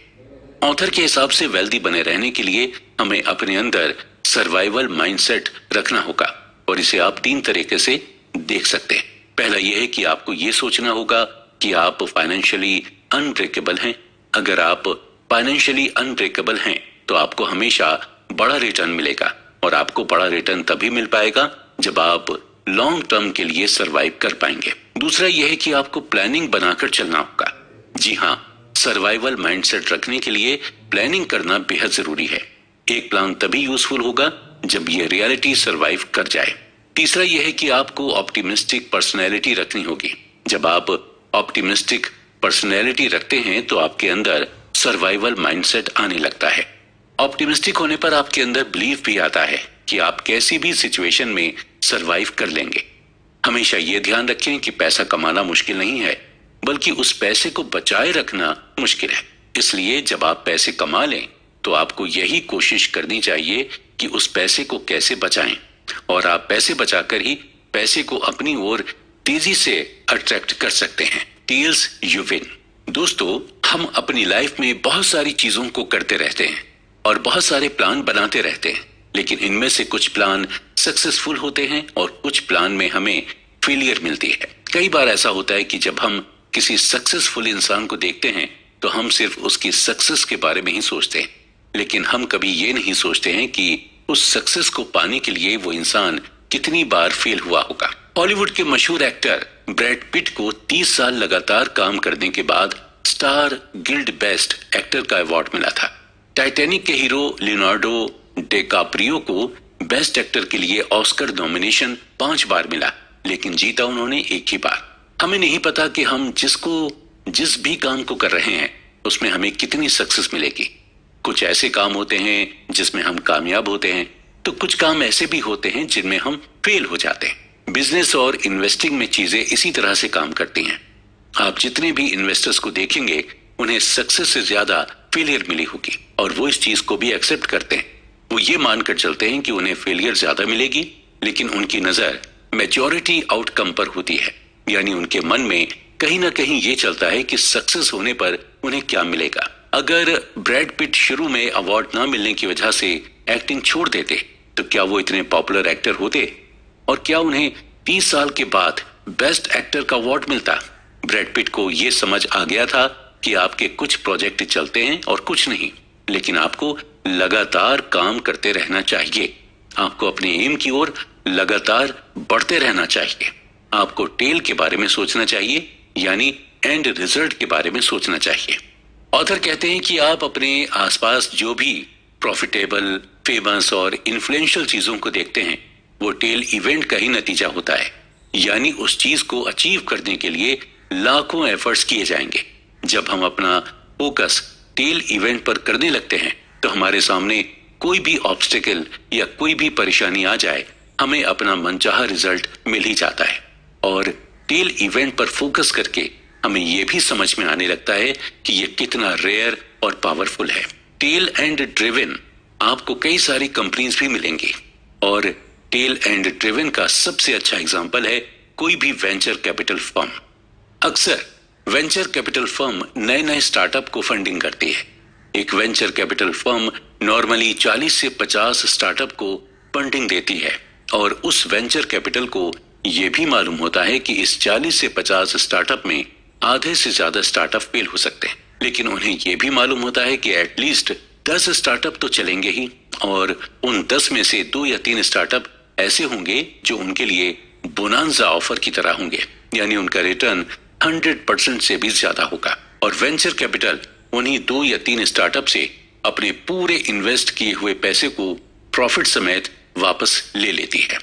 ऑथर के हिसाब से वेल्दी बने रहने के लिए हमें अपने अंदर सर्वाइवल माइंडसेट रखना होगा और इसे आप 3 तरीके से देख सकते हैं। पहला यह है कि आपको ये सोचना होगा कि आप फाइनेंशियली अनब्रेकेबल हैं। अगर आप फाइनेंशियली अनब्रेकेबल हैं तो आपको हमेशा बड़ा रिटर्न मिलेगा और आपको बड़ा रिटर्न तभी मिल पाएगा जब आप लॉन्ग टर्म के लिए सरवाइव कर पाएंगे। दूसरा यह है कि आपको प्लानिंग बनाकर चलना होगा। जी हाँ, सर्वाइवल माइंडसेट रखने के लिए प्लानिंग करना बेहद जरूरी है। एक प्लान तभी यूजफुल होगा जब यह रियलिटी सरवाइव कर जाए। तीसरा यह है कि आपको ऑप्टिमिस्टिक पर्सनैलिटी रखनी होगी। जब आप ऑप्टिमिस्टिक पर्सनैलिटी रखते हैं तो आपके अंदर सर्वाइवल माइंडसेट आने लगता है ऑप्टिमिस्टिक होने पर आपके अंदर बिलीफ भी आता है कि आप कैसी भी सिचुएशन में सरवाइव कर लेंगे। हमेशा ये ध्यान रखें कि पैसा कमाना मुश्किल नहीं है, बल्कि उस पैसे को बचाए रखना मुश्किल है। इसलिए जब आप पैसे कमा लें तो आपको यही कोशिश करनी चाहिए कि उस पैसे को कैसे बचाएं, और आप पैसे बचाकर ही पैसे को अपनी ओर तेजी से अट्रैक्ट कर सकते हैं। Tells you win. दोस्तों, हम अपनी लाइफ में बहुत सारी चीजों को करते रहते हैं और बहुत सारे प्लान बनाते रहते हैं, लेकिन इनमें से कुछ प्लान सक्सेसफुल होते हैं और कुछ प्लान में हमें फेलियर मिलती है। कई बार ऐसा होता है कि जब हम किसी सक्सेसफुल इंसान को देखते हैं तो हम सिर्फ उसकी सक्सेस के बारे में ही सोचते हैं, लेकिन हम कभी ये नहीं सोचते हैं कि उस सक्सेस को पाने के लिए वो इंसान कितनी बार फेल हुआ होगा। हॉलीवुड के मशहूर एक्टर ब्रैड पिट को 30 साल लगातार काम करने के बाद स्टार गिल्ड बेस्ट एक्टर का अवार्ड मिला था। टाइटैनिक के हीरो लियोनार्डो डिकैप्रियो को बेस्ट एक्टर के लिए ऑस्कर नॉमिनेशन 5 बार मिला, लेकिन जीता उन्होंने एक ही बार। हमें नहीं पता कि हम जिस भी काम को कर रहे हैं उसमें हमें कितनी सक्सेस मिलेगी। कुछ ऐसे काम होते हैं जिसमें हम कामयाब होते हैं, तो कुछ काम ऐसे भी होते हैं जिनमें हम फेल हो जाते हैं। बिजनेस और इन्वेस्टिंग में चीजें इसी तरह से काम करती हैं। आप जितने भी इन्वेस्टर्स को देखेंगे उन्हें सक्सेस से ज्यादा फेलियर मिली होगी, और वो इस चीज को भी एक्सेप्ट करते हैं। वो ये मानकर चलते हैं कि उन्हें फेलियर ज्यादा मिलेगी, लेकिन उनकी नजर मेजॉरिटी आउटकम पर होती है, यानी उनके मन में कहीं ना कहीं ये चलता है कि सक्सेस होने पर उन्हें क्या मिलेगा। अगर ब्रैड पिट शुरू में अवार्ड ना मिलने की वजह से एक्टिंग छोड़ देते तो क्या वो इतने पॉपुलर एक्टर होते, और क्या उन्हें 30 साल के बाद बेस्ट एक्टर का अवार्ड मिलता? ब्रैड पिट को ये समझ आ गया था कि आपके कुछ प्रोजेक्ट चलते हैं और कुछ नहीं, लेकिन आपको लगातार काम करते रहना चाहिए। आपको अपने एम की ओर लगातार बढ़ते रहना चाहिए। आपको टेल के बारे में सोचना चाहिए, यानी एंड रिजल्ट के बारे में सोचना चाहिए। ऑथर कहते हैं कि आप अपने आसपास जो भी प्रॉफिटेबल, फेमस और इन्फ्लुएंशियल चीजों को देखते हैं वो टेल इवेंट का ही नतीजा होता है, यानी उस चीज को अचीव करने के लिए लाखों एफर्ट्स किए जाएंगे। जब हम अपना फोकस टेल इवेंट पर करने लगते हैं तो हमारे सामने कोई भी ऑब्स्टिकल या कोई भी परेशानी आ जाए, हमें अपना मनचाहा रिजल्ट मिल ही जाता है। और टेल इवेंट पर फोकस करके हमें यह भी समझ में आने लगता है कि यह कितना रेयर और पावरफुल है। टेल एंड ड्रिवन आपको कई सारी कंपनीज भी मिलेंगी, और टेल एंड ड्रिवन का सबसे अच्छा एग्जांपल है कोई भी वेंचर कैपिटल फर्म। अक्सर वेंचर कैपिटल फर्म नए नए स्टार्टअप को फंडिंग करती है। एक वेंचर कैपिटल फर्म नॉर्मली 40 से 50 स्टार्टअप को फंडिंग देती है, और उस वेंचर कैपिटल को यह भी मालूम होता है कि इस 40 से 50 स्टार्टअप में आधे से ज्यादा स्टार्टअप फेल हो सकते हैं, लेकिन उन्हें यह भी मालूम होता है कि एटलीस्ट 10 स्टार्टअप तो चलेंगे ही, और उन 10 में से 2 या 3 स्टार्टअप ऐसे होंगे जो उनके लिए बोनांजा ऑफर की तरह होंगे, यानी उनका रिटर्न 100% से भी ज्यादा होगा। और वेंचर कैपिटल उन्हीं 2 या 3 स्टार्टअप से अपने पूरे इन्वेस्ट किए हुए पैसे को प्रॉफिट समेत वापस ले लेती है।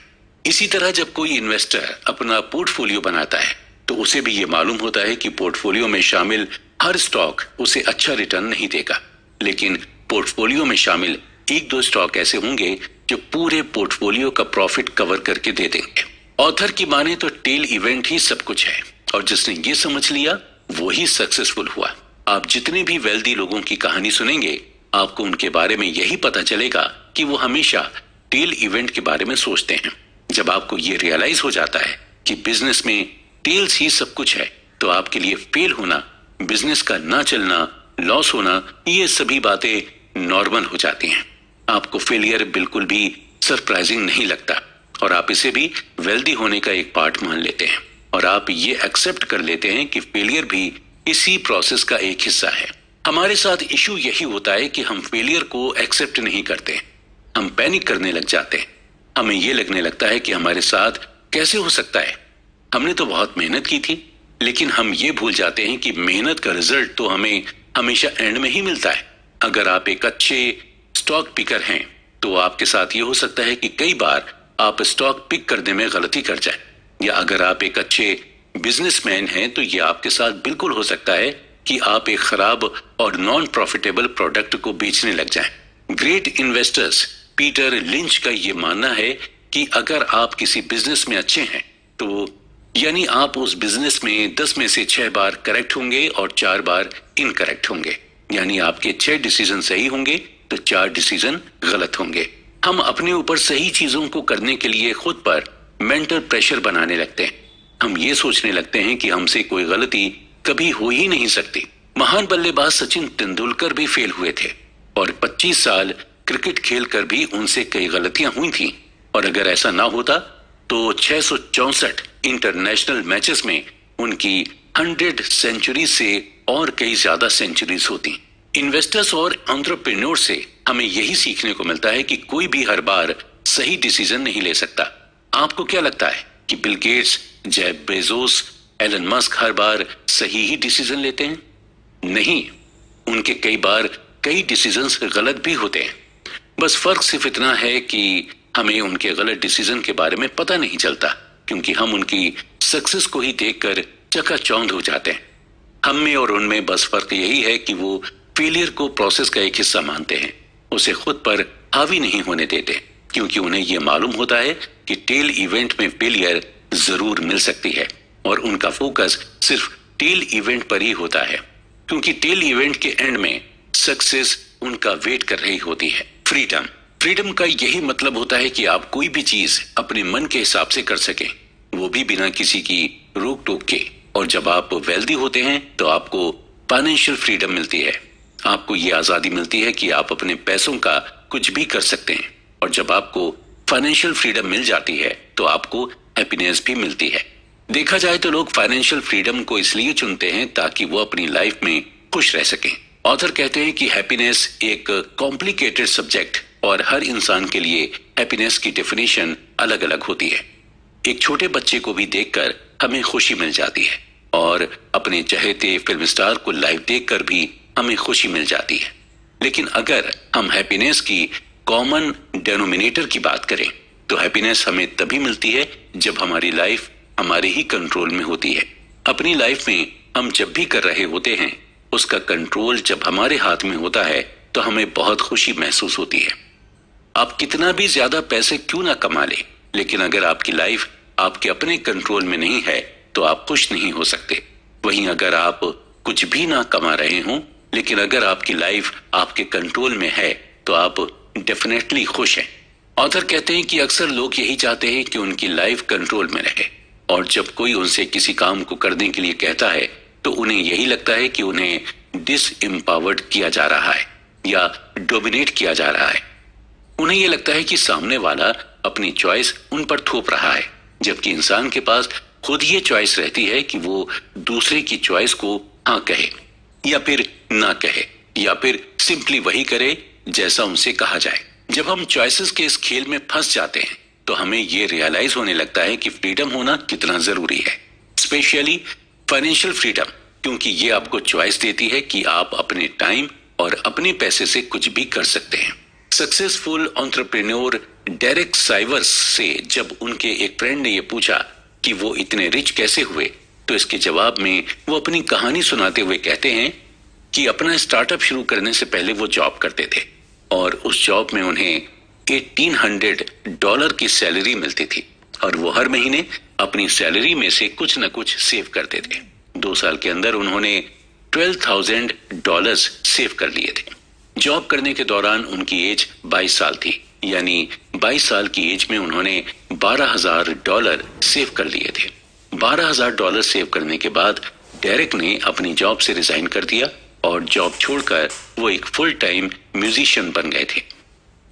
इसी तरह जब कोई इन्वेस्टर अपना पोर्टफोलियो बनाता है तो उसे भी ये मालूम होता है कि पोर्टफोलियो में शामिल हर स्टॉक उसे अच्छा रिटर्न नहीं देगा, लेकिन पोर्टफोलियो में शामिल 1-2 स्टॉक ऐसे होंगे जो पूरे पोर्टफोलियो का प्रॉफिट कवर करके दे देंगे। ऑथर की माने तो टेल इवेंट ही सब कुछ है, और जिसने ये समझ लिया वो ही सक्सेसफुल हुआ। आप जितने भी वेल्दी लोगों की कहानी सुनेंगे, आपको उनके बारे में यही पता चलेगा कि वो हमेशा टेल इवेंट के बारे में सोचते हैं। जब आपको ये रियलाइज हो जाता है कि बिजनेस में टेल्स ही सब कुछ है, तो आपके लिए फेल होना, बिजनेस का ना चलना, लॉस होना, ये सभी बातें नॉर्मल हो जाती हैं। आपको फेलियर बिल्कुल भी सरप्राइजिंग नहीं लगता, और आप इसे भी वेल्दी होने का एक पार्ट मान लेते हैं, और आप ये एक्सेप्ट कर लेते हैं कि फेलियर भी इसी प्रोसेस का एक हिस्सा है। हमारे साथ इशू यही होता है कि हम फेलियर को एक्सेप्ट नहीं करते, हम पैनिक करने लग जाते हैं। हमें ये लगने लगता है कि हमारे साथ कैसे हो सकता है, हमने तो बहुत मेहनत की थी। लेकिन हम ये भूल जाते हैं कि मेहनत का रिजल्ट तो हमें हमेशा एंड में ही मिलता है। अगर आप एक अच्छे स्टॉक पिकर हैं तो आपके साथ ये हो सकता है कि कई बार आप स्टॉक पिक करने में गलती कर जाए, या अगर आप एक अच्छे बिजनेसमैन हैं तो ये आपके साथ बिल्कुल हो सकता है कि आप एक खराब और नॉन प्रॉफिटेबल प्रोडक्ट को बेचने लग जाएं। ग्रेट इन्वेस्टर्स पीटर लिंच का ये मानना है कि अगर आप किसी बिजनेस में अच्छे हैं तो यानी आप उस बिजनेस में 10 में से 6 बार करेक्ट होंगे और 4 बार इनकरेक्ट होंगे, यानी आपके 6 डिसीजन सही होंगे तो 4 डिसीजन गलत होंगे। हम अपने ऊपर सही चीजों को करने के लिए खुद पर मेंटल प्रेशर बनाने लगते हैं। हम ये सोचने लगते हैं कि हमसे कोई गलती कभी हो ही नहीं सकती। महान बल्लेबाज सचिन तेंदुलकर भी फेल हुए थे और 25 साल क्रिकेट खेलकर भी उनसे कई गलतियां हुई थी, और अगर ऐसा ना होता तो 664 इंटरनेशनल मैचेस में उनकी 100 सेंचुरी से और कई ज्यादा सेंचुरीज होती। इन्वेस्टर्स और एंटरप्रेन्योर से हमें यही सीखने को मिलता है कि कोई भी हर बार सही डिसीजन नहीं ले सकता। आपको क्या लगता है कि Bill Gates, Jeff Bezos, Elon Musk हर बार सही ही डिसीजन लेते हैं? नहीं, उनके कई बार कई डिसीजंस गलत भी होते हैं। बस फर्क सिर्फ इतना है कि हमें उनके गलत डिसीजन के बारे में पता नहीं चलता, क्योंकि हम उनकी सक्सेस को ही देखकर चकाचौंध हो जाते हैं। हम में और उनमें बस फर्क यही है कि वो फेलियर को प्रोसेस का एक हिस्सा मानते हैं, उसे खुद पर हावी नहीं होने देते, क्योंकि उन्हें यह मालूम होता है कि टेल इवेंट में फेलियर जरूर मिल सकती है, और उनका फोकस सिर्फ टेल इवेंट पर ही होता है, क्योंकि टेल इवेंट के एंड में सक्सेस उनका वेट कर रही होती है। फ्रीडम का यही मतलब होता है कि आप कोई भी चीज अपने मन के हिसाब से कर सकें, वो भी बिना किसी की रोक टोक के। और जब आप वेल्दी होते हैं तो आपको फाइनेंशियल फ्रीडम मिलती है। आपको ये आजादी मिलती है कि आप अपने पैसों का कुछ भी कर सकते हैं, और जब आपको फाइनेंशियल फ्रीडम मिल जाती है तो आपको हैप्पीनेस भी मिलती है। देखा जाए तो लोग फाइनेंशियल फ्रीडम को इसलिए चुनते हैं ताकि वो अपनी लाइफ में खुश रह सकें। ऑथर कहते हैं कि हैप्पीनेस एक कॉम्प्लिकेटेड सब्जेक्ट, और हर इंसान के लिए हैप्पीनेस की डेफिनेशन अलग अलग होती है। एक छोटे बच्चे को भी देखकर हमें खुशी मिल जाती है, और अपने चहेते फिल्म स्टार को लाइव देखकर भी हमें खुशी मिल जाती है। लेकिन अगर हम हैप्पीनेस की कॉमन डेनोमिनेटर की बात करें तो हैप्पीनेस हमें तभी मिलती है जब हमारी लाइफ हमारे ही कंट्रोल में होती है। अपनी लाइफ में हम जब भी कर रहे होते हैं, उसका कंट्रोल जब हमारे हाथ में होता है तो हमें बहुत खुशी महसूस होती है। आप कितना भी ज्यादा पैसे क्यों ना कमा ले, लेकिन अगर आपकी लाइफ आपके अपने कंट्रोल में नहीं है तो आप खुश नहीं हो सकते। वहीं अगर आप कुछ भी ना कमा रहे हो, लेकिन अगर आपकी लाइफ आपके कंट्रोल में है तो आप डेफिनेटली खुश हैं। ऑथर कहते हैं कि अक्सर लोग यही चाहते हैं कि उनकी लाइफ कंट्रोल में रहे, और जब कोई उनसे किसी काम को करने के लिए कहता है तो उन्हें यही लगता है कि उन्हें डिसएम्पावर्ड किया जा रहा है या डोमिनेट किया जा रहा है। उन्हें यह लगता है कि सामने वाला अपनी चॉइस उन पर थोप रहा है, जबकि इंसान के पास खुद ये चॉइस रहती है कि वो दूसरे की चॉइस को हाँ कहे या फिर ना कहे, या फिर सिंपली वही करे जैसा उनसे कहा जाए। जब हम चॉइसेस के इस खेल में फंस जाते हैं तो हमें ये रियलाइज होने लगता है कि फ्रीडम होना कितना जरूरी है, स्पेशली फाइनेंशियल फ्रीडम, क्योंकि ये आपको चॉइस देती है कि आप अपने टाइम और अपने पैसे से कुछ भी कर सकते हैं। सक्सेसफुल एंटरप्रेन्योर डेरेक साइवर्स से जब उनके एक फ्रेंड ने यह पूछा कि वो इतने रिच कैसे हुए, तो इसके जवाब में वो अपनी कहानी सुनाते हुए कहते हैं कि अपना स्टार्टअप शुरू करने से पहले वो जॉब करते थे, और उस जॉब में उन्हें $1800 की सैलरी मिलती थी, और वो हर महीने अपनी सैलरी में से कुछ न कुछ सेव करते थे। 2 साल के अंदर उन्होंने $12,000 सेव कर लिए थे। जॉब करने के दौरान उनकी एज 22 साल थी, यानी 22 साल की एज में उन्होंने $12,000 सेव कर लिए थे। $12,000 सेव करने के बाद डेरेक ने अपनी जॉब से रिजाइन कर दिया, और जॉब छोड़कर वो एक फुल टाइम म्यूजिशियन बन गए थे।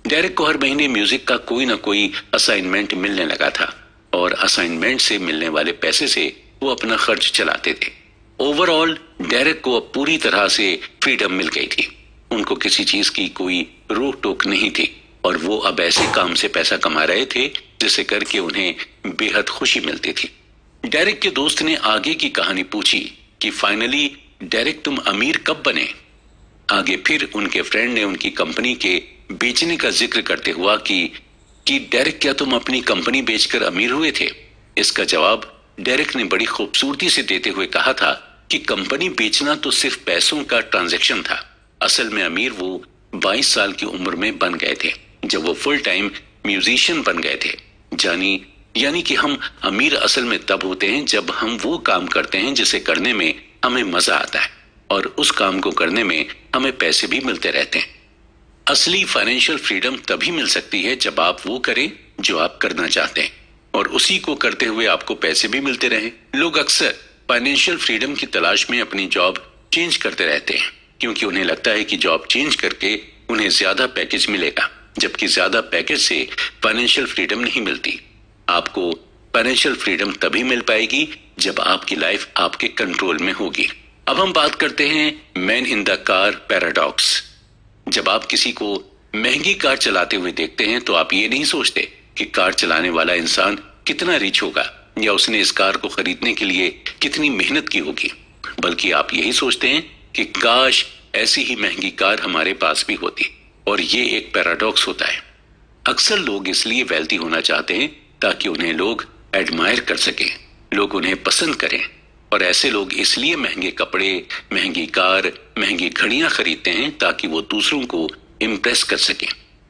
डेरेक को हर महीने म्यूजिक का कोई ना कोई असाइनमेंट मिलने लगा था, और असाइनमेंट से मिलने वाले पैसे से वो अपना खर्च चलाते थे। ओवरऑल डेरेक को अब पूरी तरह से फ्रीडम मिल गई थी। उनको किसी चीज की कोई रोक टोक नहीं थी, और वो अब ऐसे काम से पैसा कमा रहे थे जिसे करके उन्हें बेहद खुशी मिलती थी। डेरेक के दोस्त ने आगे की कहानी पूछी कि फाइनली डेरेक तुम अमीर कब बने। आगे फिर उनके फ्रेंड ने उनकी कंपनी के बेचने का जिक्र करते हुआ कि डेरेक क्या तुम अपनी कंपनी बेचकर अमीर हुए थे। इसका जवाब डेरेक ने बड़ी खूबसूरती से देते हुए कहा था कि कंपनी बेचना तो सिर्फ पैसों का ट्रांजैक्शन था, असल में अमीर वो 22 साल की उम्र में बन गए थे, जब वो फुल टाइम म्यूजिशियन बन गए थे। यानी कि हम अमीर असल में तब होते हैं जब हम वो काम करते हैं जिसे करने में हमें मजा आता है और उस काम को करने में हमें पैसे भी मिलते रहते हैं। असली फाइनेंशियल फ्रीडम तभी मिल सकती है जब आप वो करें जो आप करना चाहते हैं और उसी को करते हुए आपको पैसे भी मिलते रहें। लोग अक्सर फाइनेंशियल फ्रीडम की तलाश में अपनी जॉब चेंज करते रहते हैं क्योंकि उन्हें लगता है कि जॉब चेंज करके उन्हें ज्यादा पैकेज मिलेगा, जबकि ज्यादा पैकेज से फाइनेंशियल फ्रीडम नहीं मिलती। आपको फाइनेंशियल फ्रीडम तभी मिल पाएगी जब आपकी लाइफ आपके कंट्रोल में होगी। अब हम बात करते हैं man in the car paradox. जब आप किसी को महंगी कार चलाते हुए देखते हैं तो आप ये नहीं सोचते कि कार चलाने वाला इंसान कितना रिच होगा या उसने इस कार को खरीदने के लिए कितनी मेहनत की होगी, बल्कि आप यही सोचते हैं कि काश ऐसी ही महंगी कार हमारे पास भी होती। और ये एक पैराडॉक्स होता है। अक्सर लोग इसलिए वेल्दी होना चाहते हैं ताकि उन्हें लोग एडमायर कर सकें, लोग उन्हें पसंद करें। और ऐसे लोग इसलिए महंगे कपड़े, महंगी कार, महंगी घड़ियां खरीदते हैं ताकि वो दूसरों को इम्प्रेस कर सकें,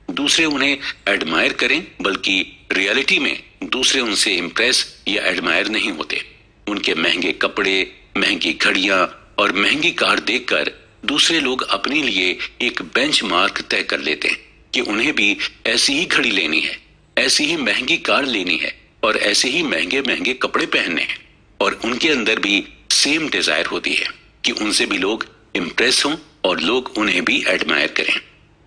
दूसरे उन्हें एडमायर करें। बल्कि रियलिटी में दूसरे उनसे इम्प्रेस या एडमायर नहीं होते। उनके महंगे कपड़े, महंगी घड़ियां और महंगी कार देखकर दूसरे लोग अपने लिए एक बेंचमार्क तय कर लेते हैं कि उन्हें भी ऐसी ही घड़ी लेनी है, ऐसी ही महंगी कार लेनी है और ऐसे ही महंगे महंगे कपड़े पहनने हैं। और उनके अंदर भी सेम डिजायर होती है कि उनसे भी लोग इम्प्रेस हों और लोग उन्हें भी एडमायर करें।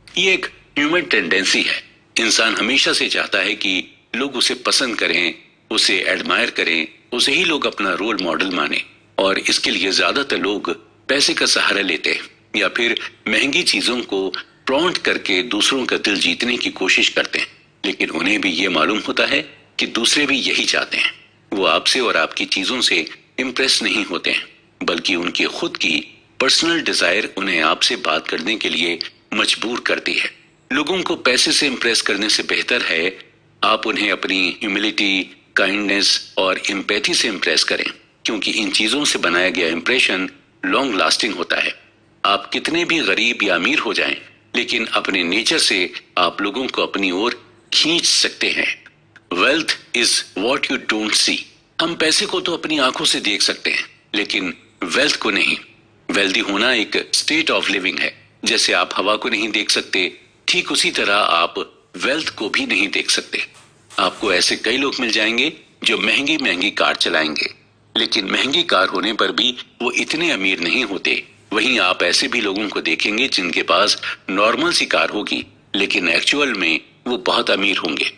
ये एक ह्यूमन टेंडेंसी है। इंसान हमेशा से चाहता है कि लोग उसे पसंद करें, उसे एडमायर करें, उसे ही लोग अपना रोल मॉडल माने। और इसके लिए ज्यादातर लोग पैसे का सहारा लेते हैं या फिर महंगी चीजों को प्रॉन्ट करके दूसरों का दिल जीतने की कोशिश करते हैं। लेकिन उन्हें भी ये मालूम होता है कि दूसरे भी यही चाहते हैं। वो आपसे और आपकी चीजों से इम्प्रेस नहीं होते हैं, बल्कि उनकी खुद की पर्सनल डिजायर उन्हें आपसे बात करने के लिए मजबूर करती है। लोगों को पैसे से इम्प्रेस करने से बेहतर है आप उन्हें अपनी ह्यूमिलिटी, काइंडनेस और एम्पैथी से इम्प्रेस करें, क्योंकि इन चीजों से बनाया गया इंप्रेशन लॉन्ग लास्टिंग होता है। आप कितने भी गरीब या अमीर हो जाएं, लेकिन अपने नेचर से आप लोगों को अपनी ओर खींच सकते हैं। Wealth is what you don't see. हम पैसे को तो अपनी आंखों से देख सकते हैं, लेकिन वेल्थ को नहीं। वेल्दी होना एक स्टेट ऑफ लिविंग है। जैसे आप हवा को नहीं देख सकते, ठीक उसी तरह आप वेल्थ को भी नहीं देख सकते। आपको ऐसे कई लोग मिल जाएंगे जो महंगी महंगी कार चलाएंगे, लेकिन महंगी कार होने पर भी वो इतने अमीर नहीं होते। वहीं आप ऐसे भी लोगों को देखेंगे जिनके पास नॉर्मल सी कार होगी, लेकिन एक्चुअल में वो बहुत अमीर होंगे।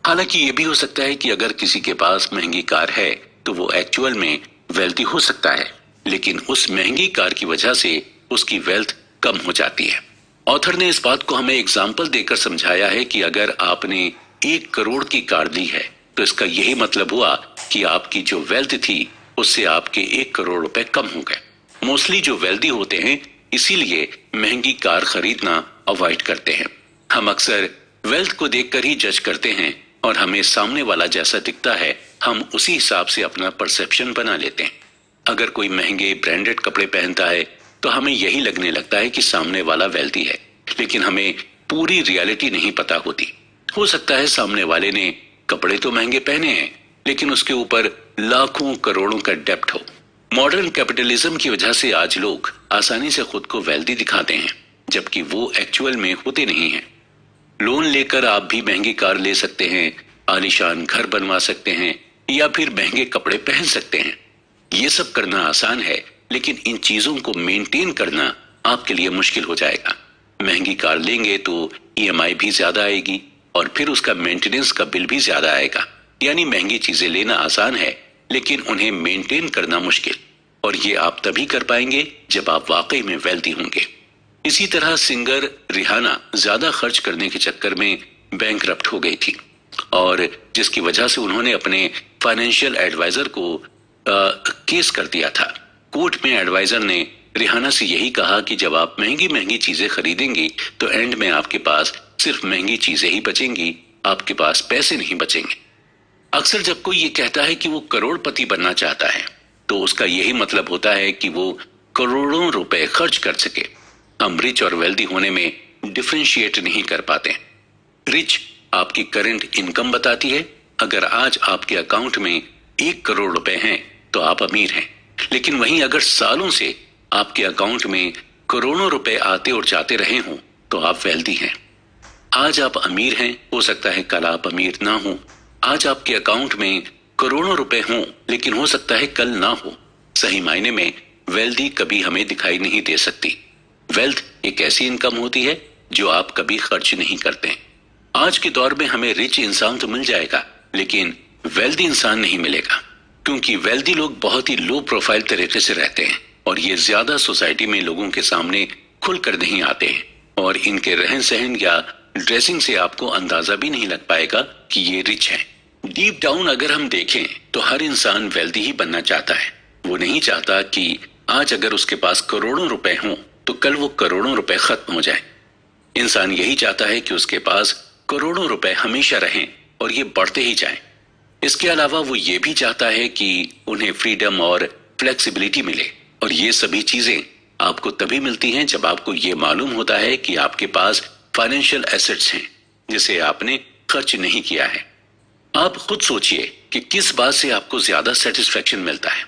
हालांकि ये भी हो सकता है कि अगर किसी के पास महंगी कार है तो वो एक्चुअल में वेल्थी हो सकता है, लेकिन उस महंगी कार की वजह से उसकी वेल्थ कम हो जाती है। ऑथर ने इस बात को हमें एग्जाम्पल देकर समझाया है कि अगर आपने 1 करोड़ की कार ली है तो इसका यही मतलब हुआ कि आपकी जो वेल्थ थी उससे आपके 1 करोड़ रुपए कम हो गए। मोस्टली जो वेल्दी होते हैं इसीलिए महंगी कार खरीदना अवॉइड करते हैं। हम अक्सर वेल्थ को देखकर ही जज करते हैं और हमें सामने वाला जैसा दिखता है हम उसी हिसाब से अपना परसेप्शन बना लेते हैं। अगर कोई महंगे ब्रांडेड कपड़े पहनता है तो हमें यही लगने लगता है कि सामने वाला वेल्दी है, लेकिन हमें पूरी रियलिटी नहीं पता होती। हो सकता है सामने वाले ने कपड़े तो महंगे पहने हैं, लेकिन उसके ऊपर लाखों करोड़ों का डेब्ट हो। मॉडर्न कैपिटलिज्म की वजह से आज लोग आसानी से खुद को वेल्दी दिखाते हैं, जबकि वो एक्चुअल में होते नहीं हैं। लोन लेकर आप भी महंगी कार ले सकते हैं, आलीशान घर बनवा सकते हैं या फिर महंगे कपड़े पहन सकते हैं। ये सब करना आसान है, लेकिन इन चीजों को मेंटेन करना आपके लिए मुश्किल हो जाएगा। महंगी कार लेंगे तो ईएमआई भी ज्यादा आएगी और फिर उसका मेंटेनेंस का बिल भी ज्यादा आएगा। यानी महंगी चीजें लेना आसान है, लेकिन उन्हें मेंटेन करना मुश्किल। और ये आप तभी कर पाएंगे जब आप वाकई में वेल्दी होंगे। इसी तरह सिंगर रिहाना ज्यादा खर्च करने के चक्कर में बैंकरप्ट हो गई थी और जिसकी वजह से उन्होंने अपने फाइनेंशियल एडवाइजर को केस कर दिया था। कोर्ट में एडवाइजर ने रिहाना से यही कहा कि जब आप महंगी महंगी चीजें खरीदेंगी तो एंड में आपके पास सिर्फ महंगी चीजें ही बचेंगी, आपके पास पैसे नहीं बचेंगे। अक्सर जब कोई ये कहता है कि वो करोड़पति बनना चाहता है तो उसका यही मतलब होता है कि वो करोड़ों रुपए खर्च कर सके। हम रिच और वेल्दी होने में डिफरेंशिएट नहीं कर पाते। रिच आपकी करंट इनकम बताती है। अगर आज आपके अकाउंट में 1 करोड़ रुपए हैं तो आप अमीर हैं, लेकिन वहीं अगर सालों से आपके अकाउंट में करोड़ों रुपए आते और जाते रहे हों तो आप वेल्दी हैं। आज आप अमीर हैं, हो सकता है कल आप अमीर ना हो। आज आपके अकाउंट में करोड़ों रुपए हों, लेकिन हो सकता है कल ना हो। सही मायने में वेल्दी कभी हमें दिखाई नहीं दे सकती। वेल्थ एक ऐसी इनकम होती है जो आप कभी खर्च नहीं करते। आज के दौर में हमें रिच इंसान तो मिल जाएगा, लेकिन वेल्दी इंसान नहीं मिलेगा, क्योंकि वेल्दी लोग बहुत ही लो प्रोफाइल तरीके से रहते हैं और ये ज्यादा सोसाइटी में लोगों के सामने खुलकर नहीं आते हैं, और इनके रहन सहन या ड्रेसिंग से आपको अंदाजा भी नहीं लग पाएगा कि ये रिच हैं। डीप डाउन अगर हम देखें तो हर इंसान वेल्दी ही बनना चाहता है। वो नहीं चाहता कि आज अगर उसके पास करोड़ों रुपए हों तो कल वो करोड़ों रुपए खत्म हो जाए। इंसान यही चाहता है कि उसके पास करोड़ों रुपए हमेशा रहें और ये बढ़ते ही जाएं। इसके अलावा वो ये भी चाहता है कि उन्हें फ्रीडम और फ्लेक्सिबिलिटी मिले, और ये सभी चीजें आपको तभी मिलती हैं जब आपको ये मालूम होता है कि आपके पास फाइनेंशियल एसेट्स हैं जिसे आपने खर्च नहीं किया है। आप खुद सोचिए कि किस बात से आपको ज्यादा सेटिस्फेक्शन मिलता है,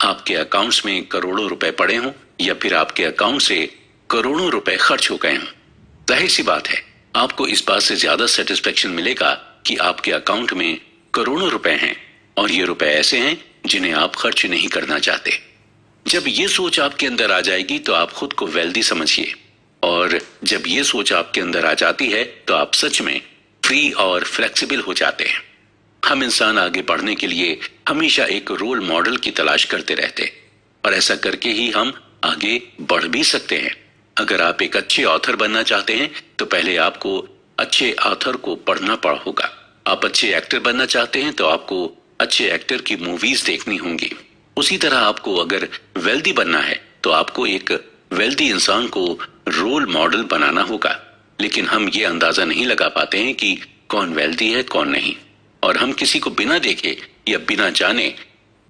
आपके अकाउंट्स में करोड़ों रुपए पड़े हों या फिर आपके अकाउंट से करोड़ों रुपए खर्च हो गए हों। जाहिर सी बात है आपको इस बात से ज्यादा सेटिस्फेक्शन मिलेगा कि आपके अकाउंट में करोड़ों रुपए हैं और ये रुपए ऐसे हैं जिन्हें आप खर्च नहीं करना चाहते। जब ये सोच आपके अंदर आ जाएगी तो आप खुद को वेल्दी समझिए, और जब ये सोच आपके अंदर आ जाती है तो आप सच में फ्री और फ्लेक्सिबल हो जाते हैं। हम इंसान आगे बढ़ने के लिए हमेशा एक रोल मॉडल की तलाश करते रहते, और ऐसा करके ही हम आगे बढ़ भी सकते हैं। अगर आप एक अच्छे ऑथर बनना चाहते हैं तो पहले आपको अच्छे ऑथर को पढ़ना होगा। आप अच्छे एक्टर बनना चाहते हैं तो आपको अच्छे एक्टर की मूवीज देखनी होंगी। उसी तरह आपको अगर वेल्दी बनना है तो आपको एक वेल्दी इंसान को रोल मॉडल बनाना होगा। लेकिन हम ये अंदाजा नहीं लगा पाते हैं कि कौन वेल्दी है कौन नहीं, और हम किसी को बिना देखे या बिना जाने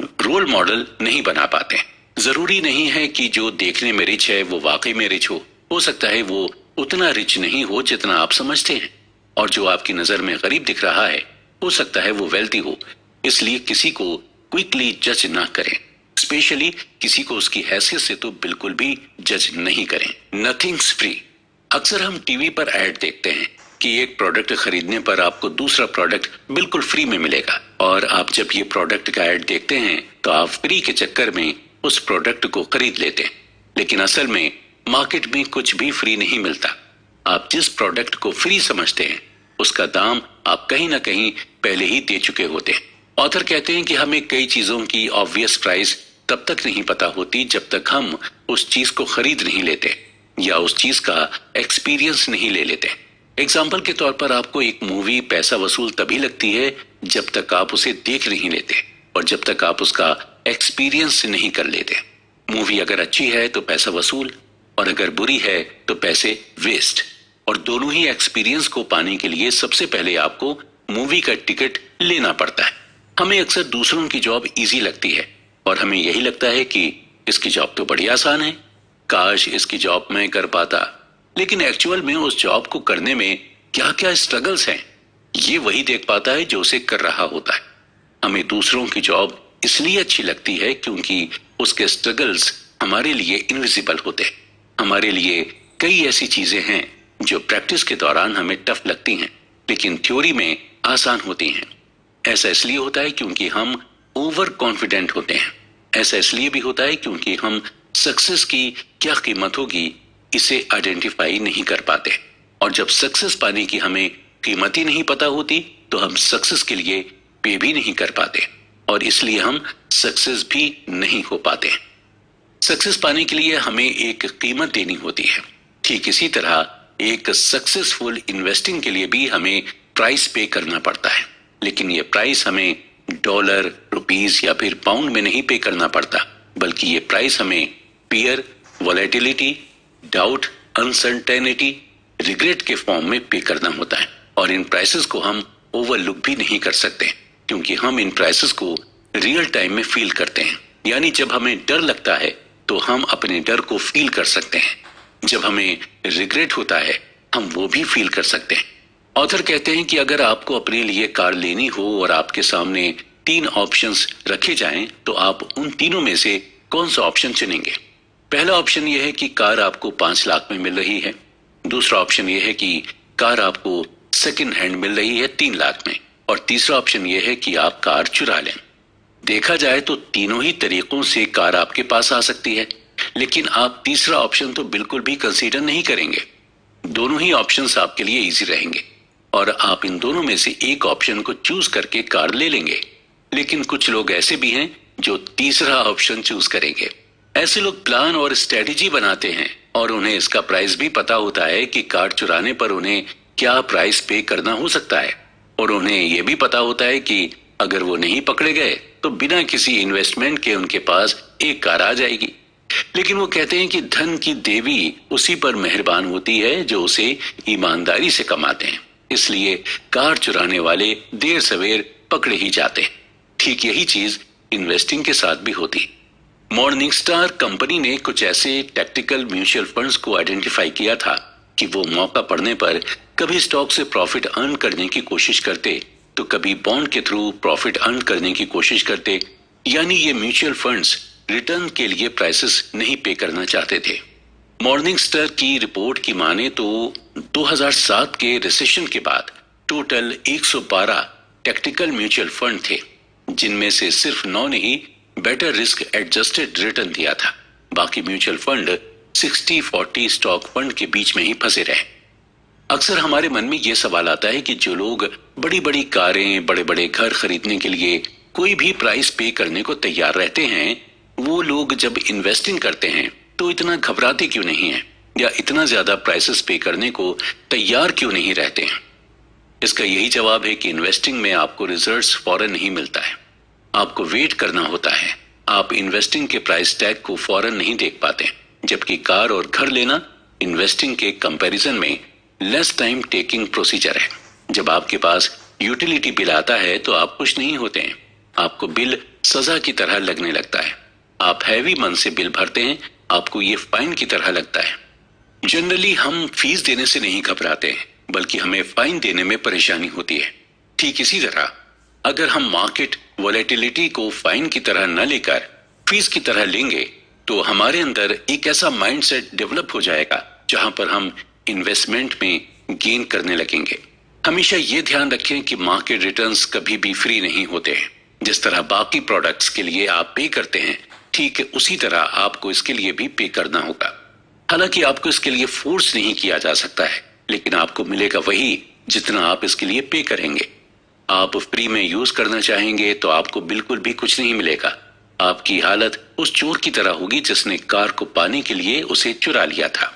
रोल मॉडल नहीं बना पाते। जरूरी नहीं है कि जो देखने में रिच है वो वाकई में रिच हो सकता है वो उतना रिच नहीं हो जितना आप समझते हैं, और जो आपकी नजर में गरीब दिख रहा है हो सकता है वो वेल्दी हो। इसलिए किसी को क्विकली जज ना करें, स्पेशली किसी को उसकी हैसियत से तो बिल्कुल भी जज नहीं करें। Nothings free. अक्सर हम टीवी पर ऐड देखते हैं कि एक प्रोडक्ट खरीदने पर आपको दूसरा प्रोडक्ट बिल्कुल फ्री में मिलेगा, और आप जब ये प्रोडक्ट का ऐड देखते हैं तो आप फ्री के चक्कर में उस प्रोडक्ट को खरीद लेते हैं। लेकिन असल में मार्केट में कुछ भी फ्री नहीं मिलता। आप जिस प्रोडक्ट को फ्री समझते हैं उसका दाम आप कहीं ना कहीं पहले ही दे चुके होते हैं। ऑथर कहते हैं कि हमें कई चीजों की ऑब्वियस प्राइस तब तक नहीं पता होती जब तक हम उस चीज को खरीद नहीं लेते या उस चीज का एक्सपीरियंस नहीं ले लेते। एग्जाम्पल के तौर पर आपको एक मूवी पैसा वसूल तभी लगती है जब तक आप उसे देख नहीं लेते और जब तक आप उसका एक्सपीरियंस नहीं कर लेते। मूवी अगर अच्छी है तो पैसा वसूल, और अगर बुरी है तो पैसे वेस्ट। और दोनों ही एक्सपीरियंस को पाने के लिए सबसे पहले आपको मूवी का टिकट लेना पड़ता है। हमें अक्सर दूसरों की जॉब इजी लगती है और हमें यही लगता है कि इसकी जॉब तो बड़ी आसान है, काश इसकी जॉब मैं कर पाता। लेकिन एक्चुअल में उस जॉब को करने में क्या क्या स्ट्रगल्स हैं ये वही देख पाता है जो उसे कर रहा होता है। हमें दूसरों की जॉब इसलिए अच्छी लगती है क्योंकि उसके स्ट्रगल्स हमारे लिए इनविजिबल होते हैं। हमारे लिए कई ऐसी चीजें हैं जो प्रैक्टिस के दौरान हमें टफ लगती हैं लेकिन थ्योरी में आसान होती हैं। ऐसा इसलिए होता है क्योंकि हम ओवर कॉन्फिडेंट होते हैं। ऐसा इसलिए भी होता है क्योंकि हम सक्सेस की क्या कीमत होगी इसे आइडेंटिफाई नहीं कर पाते, और जब सक्सेस पाने की हमें कीमत ही नहीं पता होती तो हम सक्सेस के लिए पे भी नहीं कर पाते और इसलिए हम सक्सेस भी नहीं हो पाते। सक्सेस पाने के लिए हमें एक कीमत देनी होती है। ठीक इसी तरह एक सक्सेसफुल इन्वेस्टिंग के लिए भी हमें प्राइस पे करना पड़ता है, लेकिन ये प्राइस हमें डॉलर, रुपीस या फिर पाउंड में नहीं पे करना पड़ता, बल्कि ये प्राइस हमें fear, volatility, doubt, uncertainty, regret के फॉर्म में पे करना होता है। और इन प्राइसेस को हम ओवरलुक भी नहीं कर सकते क्योंकि हम इन प्राइसेस को रियल टाइम में फील करते हैं। यानी जब हमें डर लगता है तो हम अपने डर को फील कर सकते हैं। जब हमें रिग्रेट होता है हम वो भी फील कर सकते हैं। ऑथर कहते हैं कि अगर आपको अपने लिए कार लेनी हो और आपके सामने 3 ऑप्शंस रखे जाएं, तो आप उन तीनों में से कौन सा ऑप्शन चुनेंगे? पहला ऑप्शन यह है कि कार आपको 5 लाख में मिल रही है। दूसरा ऑप्शन यह है कि कार आपको सेकंड हैंड मिल रही है 3 लाख में। और तीसरा ऑप्शन यह है कि आप कार चुरा लें। देखा जाए तो तीनों ही तरीकों से कार आपके पास आ सकती है, लेकिन आप तीसरा ऑप्शन तो बिल्कुल भी कंसीडर नहीं करेंगे। दोनों ही ऑप्शंस आपके लिए इजी रहेंगे और आप इन दोनों में से एक ऑप्शन को चूज करके कार ले लेंगे। लेकिन कुछ लोग ऐसे भी हैं जो तीसरा ऑप्शन चूज करेंगे। ऐसे लोग प्लान और स्ट्रेटेजी बनाते हैं और उन्हें इसका प्राइस भी पता होता है कि कार चुराने पर उन्हें क्या प्राइस पे करना हो सकता है, और उन्हें यह भी पता होता है कि अगर वो नहीं पकड़े गए तो बिना किसी इन्वेस्टमेंट के उनके पास एक कार आ जाएगी। लेकिन वो कहते हैं कि धन की देवी उसी पर मेहरबान होती है जो उसे ईमानदारी से कमाते हैं, इसलिए कार चुराने वाले देर सवेर पकड़े ही जाते हैं। ठीक यही चीज इन्वेस्टिंग के साथ भी होती। मॉर्निंग स्टार कंपनी ने कुछ ऐसे टैक्टिकल म्यूचुअल फंड्स को आइडेंटिफाई किया था कि वो मौका पड़ने पर कभी स्टॉक से प्रॉफिट अर्न करने की कोशिश करते, तो कभी बॉन्ड के थ्रू प्रॉफिट अर्न करने की कोशिश करते। यानी ये म्यूचुअल फंड्स रिटर्न के लिए प्राइसेस नहीं पे करना चाहते थे। मॉर्निंग स्टार की रिपोर्ट की माने तो 2007 के रिसेशन के बाद टोटल 112 टैक्टिकल म्यूचुअल फंड थे, जिनमें से सिर्फ 9 ने ही बेटर रिस्क एडजस्टेड रिटर्न दिया था। बाकी म्यूचुअल फंड 60-40 स्टॉक फंड के बीच में ही फंसे रहे। अक्सर हमारे मन में यह सवाल आता है कि जो लोग बड़ी बड़ी कारें, बड़े बड़े घर खरीदने के लिए कोई भी प्राइस पे करने को तैयार रहते हैं, वो लोग जब इन्वेस्टिंग करते हैं तो इतना घबराते क्यों नहीं है, या इतना ज्यादा प्राइसेस पे करने को तैयार क्यों नहीं रहते हैं? इसका यही जवाब है कि इन्वेस्टिंग में आपको रिजल्ट्स फौरन नहीं मिलता है, आपको वेट करना होता है। आप इन्वेस्टिंग के प्राइस टैग को फौरन नहीं देख पाते, जबकि कार और घर लेना इन्वेस्टिंग के कंपैरिजन में लेस टाइम टेकिंग प्रोसीजर है। जब आपके पास यूटिलिटी बिल आता है तो आप खुश नहीं होते हैं, आपको बिल सजा की तरह लगने लगता है। आप हैवी मन से बिल भरते हैं, आपको ये फाइन की तरह लगता है। जनरली हम फीस देने से नहीं घबराते हैं, बल्कि हमें फाइन देने में परेशानी होती है। ठीक इसी तरह अगर हम मार्केट वॉलेटिलिटी को फाइन की तरह न लेकर फीस की तरह लेंगे, तो हमारे अंदर एक ऐसा माइंडसेट डेवलप हो जाएगा जहां पर हम इन्वेस्टमेंट में गेन करने लगेंगे। हमेशा ये ध्यान रखें कि मार्केट रिटर्न्स कभी भी फ्री नहीं होते हैं। जिस तरह बाकी प्रोडक्ट्स के लिए आप पे करते हैं, ठीक उसी तरह आपको इसके लिए भी पे करना होगा। हालांकि आपको इसके लिए फोर्स नहीं किया जा सकता है, लेकिन आपको मिलेगा वही जितना आप इसके लिए पे करेंगे। आप फ्री में यूज करना चाहेंगे तो आपको बिल्कुल भी कुछ नहीं मिलेगा। आपकी हालत उस चोर की तरह होगी जिसने कार को पाने के लिए उसे चुरा लिया था।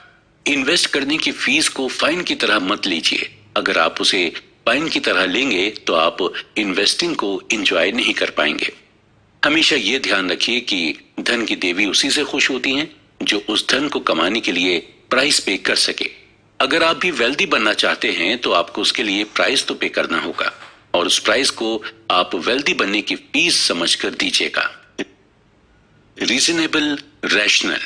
इन्वेस्ट करने की फीस को फाइन की तरह मत लीजिए। अगर आप उसे फाइन की तरह लेंगे तो आप इन्वेस्टिंग को एंजॉय नहीं कर पाएंगे। हमेशा ये ध्यान रखिए कि धन की देवी उसी से खुश होती हैं जो उस धन को कमाने के लिए प्राइस पे कर सके। अगर आप भी वेल्दी बनना चाहते हैं तो आपको उसके लिए प्राइस तो पे करना होगा, और उस प्राइस को आप वेल्दी बनने की फीस समझकर दीजिएगा। Reasonable, rational,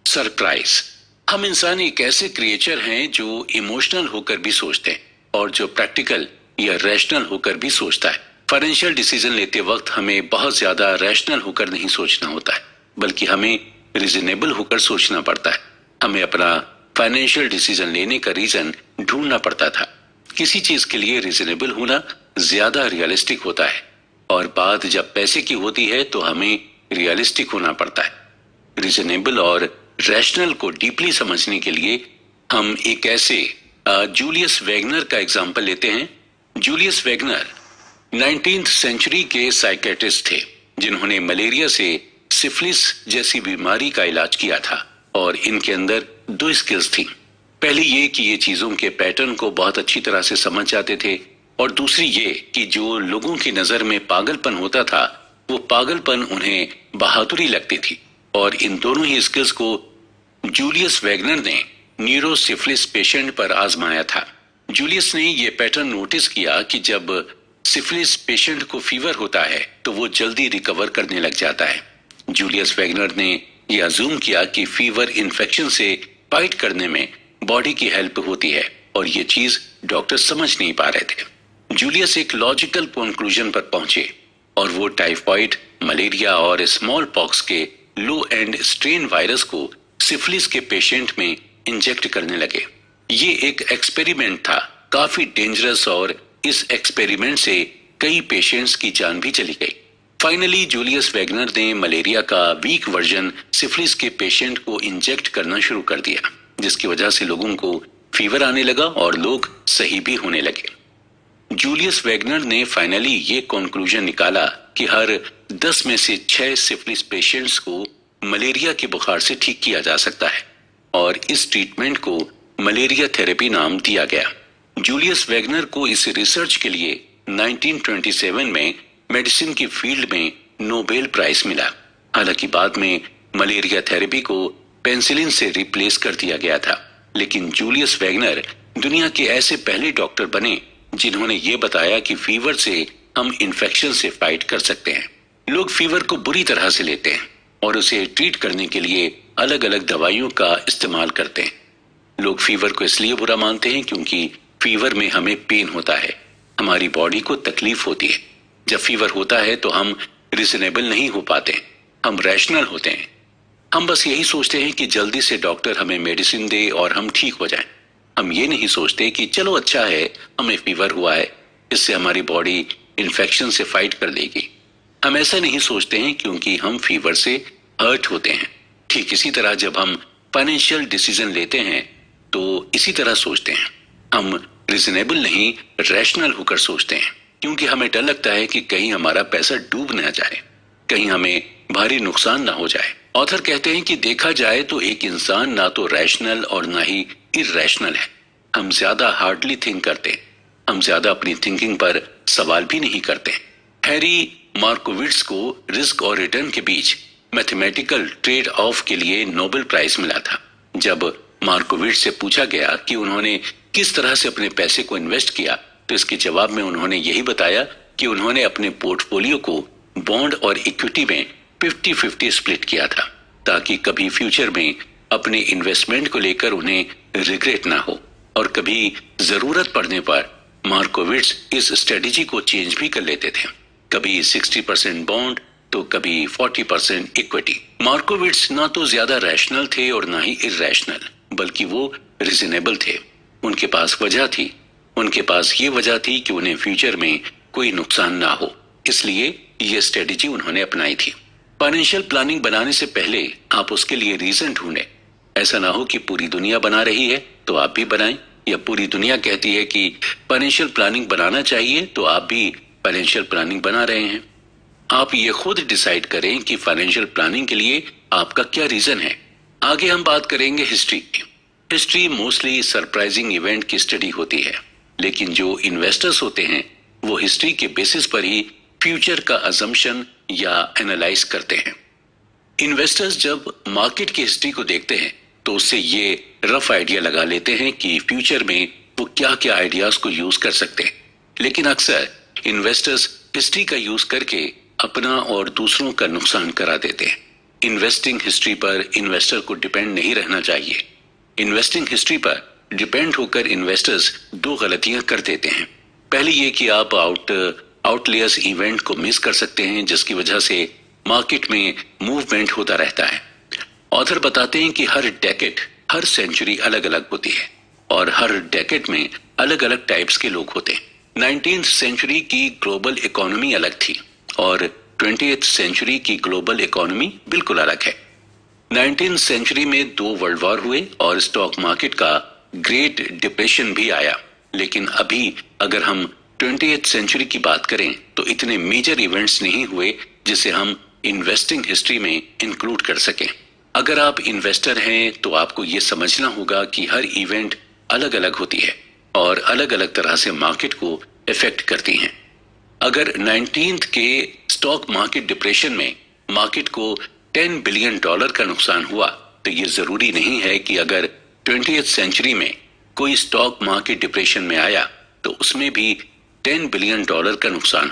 surprise. हम इंसान एक ऐसे क्रिएचर हैं जो इमोशनल होकर भी सोचते हैं और जो प्रैक्टिकल या रैशनल होकर भी सोचता है। फाइनेंशियल डिसीजन लेते वक्त हमें बहुत ज्यादा रैशनल होकर नहीं सोचना होता है, बल्कि हमें रीजनेबल होकर सोचना पड़ता है। हमें अपना फाइनेंशियल डिसीजन लेने का रीजन ढूंढना पड़ता था। किसी चीज के लिए रीजनेबल होना ज्यादा रियलिस्टिक होता है, और बात जब पैसे की होती है तो हमें रियलिस्टिक होना पड़ता है। रीजनेबल और रैशनल को डीपली समझने के लिए हम एक ऐसे जूलियस वैगनर का एग्जाम्पल लेते हैं। जूलियस वैगनर 19th सेंचुरी के साइकेट्रिस्ट थे जिन्होंने मलेरिया से सिफिलिस जैसी बीमारी का इलाज किया था, और इनके अंदर 2 स्किल्स थी। पहली ये कि ये चीजों के पैटर्न को बहुत अच्छी तरह से समझ जाते थे, और दूसरी ये कि जो लोगों की नजर में पागलपन होता था वो पागलपन उन्हें बहादुरी लगती थी। और इन दोनों ही स्किल्स को जूलियस वैगनर ने न्यूरोसिफिलिस पेशेंट पर आजमाया था। जूलियस ने ये पैटर्न नोटिस किया कि जब सिफिलिस पेशेंट को फीवर होता है तो वो जल्दी रिकवर करने लग जाता है। जूलियस वैगनर ने यह अज्यूम किया कि फीवर इन्फेक्शन से फाइट करने में बॉडी की हेल्प होती है, और ये चीज डॉक्टर समझ नहीं पा रहे थे। जूलियस एक लॉजिकल कंक्लूजन पर पहुंचे और वो टाइफाइड, मलेरिया और स्मॉल पॉक्स के लो एंड स्ट्रेन वायरस को सिफिलिस के पेशेंट में इंजेक्ट करने लगे। ये एक एक्सपेरिमेंट था, काफी डेंजरस, और इस एक्सपेरिमेंट से कई पेशेंट्स की जान भी चली गई। फाइनली जूलियस वैगनर ने मलेरिया का वीक वर्जन सिफिलिस के पेशेंट को इंजेक्ट करना शुरू कर दिया, जिसकी वजह से लोगों को फीवर आने लगा और लोग सही भी होने लगे। जूलियस वैगनर ने फाइनली ये कंक्लूजन निकाला कि हर 10 में से 6 सिफिलिस पेशेंट्स को मलेरिया के बुखार से ठीक किया जा सकता है, और इस ट्रीटमेंट को मलेरिया थेरेपी नाम दिया गया। जूलियस वैगनर को इस रिसर्च के लिए 1927 में मेडिसिन की फील्ड में नोबेल प्राइज मिला। हालांकि बाद में मलेरिया थेरेपी को पेनिसिलिन से रिप्लेस कर दिया गया था, लेकिन जूलियस वैगनर दुनिया के ऐसे पहले डॉक्टर बने जिन्होंने ये बताया कि फीवर से हम इन्फेक्शन से फाइट कर सकते हैं। लोग फीवर को बुरी तरह से लेते हैं और उसे ट्रीट करने के लिए अलग अलग दवाइयों का इस्तेमाल करते हैं। लोग फीवर को इसलिए बुरा मानते हैं क्योंकि फीवर में हमें पेन होता है, हमारी बॉडी को तकलीफ होती है। जब फीवर होता है तो हम रिजनेबल नहीं हो पाते, हम रैशनल होते हैं। हम बस यही सोचते हैं कि जल्दी से डॉक्टर हमें मेडिसिन दे और हम ठीक हो जाएं। हम ये नहीं सोचते कि चलो अच्छा है हमें फीवर हुआ है, इससे हमारी बॉडी इन्फेक्शन से फाइट कर लेगी। हम ऐसा नहीं सोचते हैं क्योंकि हम फीवर से हर्ट होते हैं। ठीक इसी तरह जब हम फाइनेंशियल डिसीजन लेते हैं तो इसी तरह सोचते हैं। हम रिजनेबल नहीं, रैशनल होकर सोचते हैं, क्योंकि हमें डर लगता है कि कहीं हमारा पैसा डूब ना जाए, कहीं हमें भारी नुकसान ना हो जाए। ऑथर कहते हैं कि देखा जाए तो एक इंसान ना तो रैशनल और ना ही इरैशनल है। हम ज्यादा हार्डली थिंक करते हैं, हम ज्यादा अपनी थिंकिंग पर सवाल भी नहीं करते। हैरी मार्कोविट्ज को रिस्क और रिटर्न के बीच मैथमेटिकल ट्रेड ऑफ के लिए नोबेल प्राइज मिला था। जब मार्कोविट्ज से पूछा गया कि उन्होंने किस तरह से अपने पैसे को इन्वेस्ट किया, तो इसके जवाब में उन्होंने यही बताया कि उन्होंने अपने पोर्टफोलियो को बॉन्ड और इक्विटी में 50-50 स्प्लिट किया था, ताकि कभी फ्यूचर में अपने इन्वेस्टमेंट को लेकर उन्हें रिग्रेट ना हो। और कभी जरूरत पड़ने पर मार्कोविट्ज इस स्ट्रेटेजी को चेंज भी कर लेते थे, कभी 60% बॉन्ड तो कभी 40% इक्विटी। मार्कोविट्ज ना तो ज्यादा रैशनल थे और ना ही इरैशनल, बल्कि वो रिजनेबल थे। उनके पास वजह थी, उनके पास ये वजह थी कि उन्हें फ्यूचर में कोई नुकसान ना हो, इसलिए ये स्ट्रेटेजी उन्होंने अपनाई थी। फाइनेंशियल प्लानिंग बनाने से पहले आप उसके लिए रीजन ढूंढें। ऐसा ना हो कि पूरी दुनिया बना रही है तो आप भी बनाएं, या पूरी दुनिया कहती है कि फाइनेंशियल प्लानिंग बनाना चाहिए तो आप भी फाइनेंशियल प्लानिंग बना रहे हैं। आप ये खुद डिसाइड करें कि फाइनेंशियल प्लानिंग के लिए आपका क्या रीजन है। आगे हम बात करेंगे हिस्ट्री की। हिस्ट्री मोस्टली सरप्राइजिंग इवेंट की स्टडी होती है, लेकिन जो इन्वेस्टर्स होते हैं वो हिस्ट्री के बेसिस पर ही फ्यूचर का अजम्पशन या एनालाइज करते हैं। इन्वेस्टर्स जब मार्केट की हिस्ट्री को देखते हैं तो उससे ये रफ आइडिया लगा लेते हैं कि फ्यूचर में वो क्या क्या आइडियाज को यूज कर सकते हैं, लेकिन अक्सर इन्वेस्टर्स हिस्ट्री का यूज करके अपना और दूसरों का नुकसान करा देते हैं। इन्वेस्टिंग हिस्ट्री पर इन्वेस्टर को डिपेंड नहीं रहना चाहिए। इन्वेस्टिंग हिस्ट्री पर डिपेंड होकर इन्वेस्टर्स दो गलतियां कर देते हैं। पहली ये कि आप आउटलेयर्स इवेंट को मिस कर सकते हैं, जिसकी वजह से मार्केट में मूवमेंट होता रहता है। ऑथर बताते हैं कि हर डेकेड, हर सेंचुरी अलग अलग होती है और हर डेकेड में अलग अलग टाइप्स के लोग होते हैं। 19th सेंचुरी की ग्लोबल इकोनॉमी अलग थी और 20th सेंचुरी की ग्लोबल इकोनॉमी बिल्कुल अलग है। 19th सेंचुरी में 2 वर्ल्ड वॉर हुए और स्टॉक मार्केट का ग्रेट डिप्रेशन भी आया, लेकिन अभी अगर हम 20th सेंचुरी की बात करें तो इतने मेजर इवेंट्स नहीं हुए जिसे हम इन्वेस्टिंग हिस्ट्री में इंक्लूड कर सकें। अगर आप इन्वेस्टर हैं तो आपको ये समझना होगा कि हर इवेंट अलग अलग होती है और अलग अलग तरह से मार्केट को इफेक्ट करती हैं। अगर 19th के स्टॉक मार्केट डिप्रेशन में मार्केट को $10 बिलियन का नुकसान हुआ, तो ये जरूरी नहीं है कि अगर 20th सेंचुरी में कोई स्टॉक मार्केट डिप्रेशन में आया तो उसमें भी $10 बिलियन का नुकसान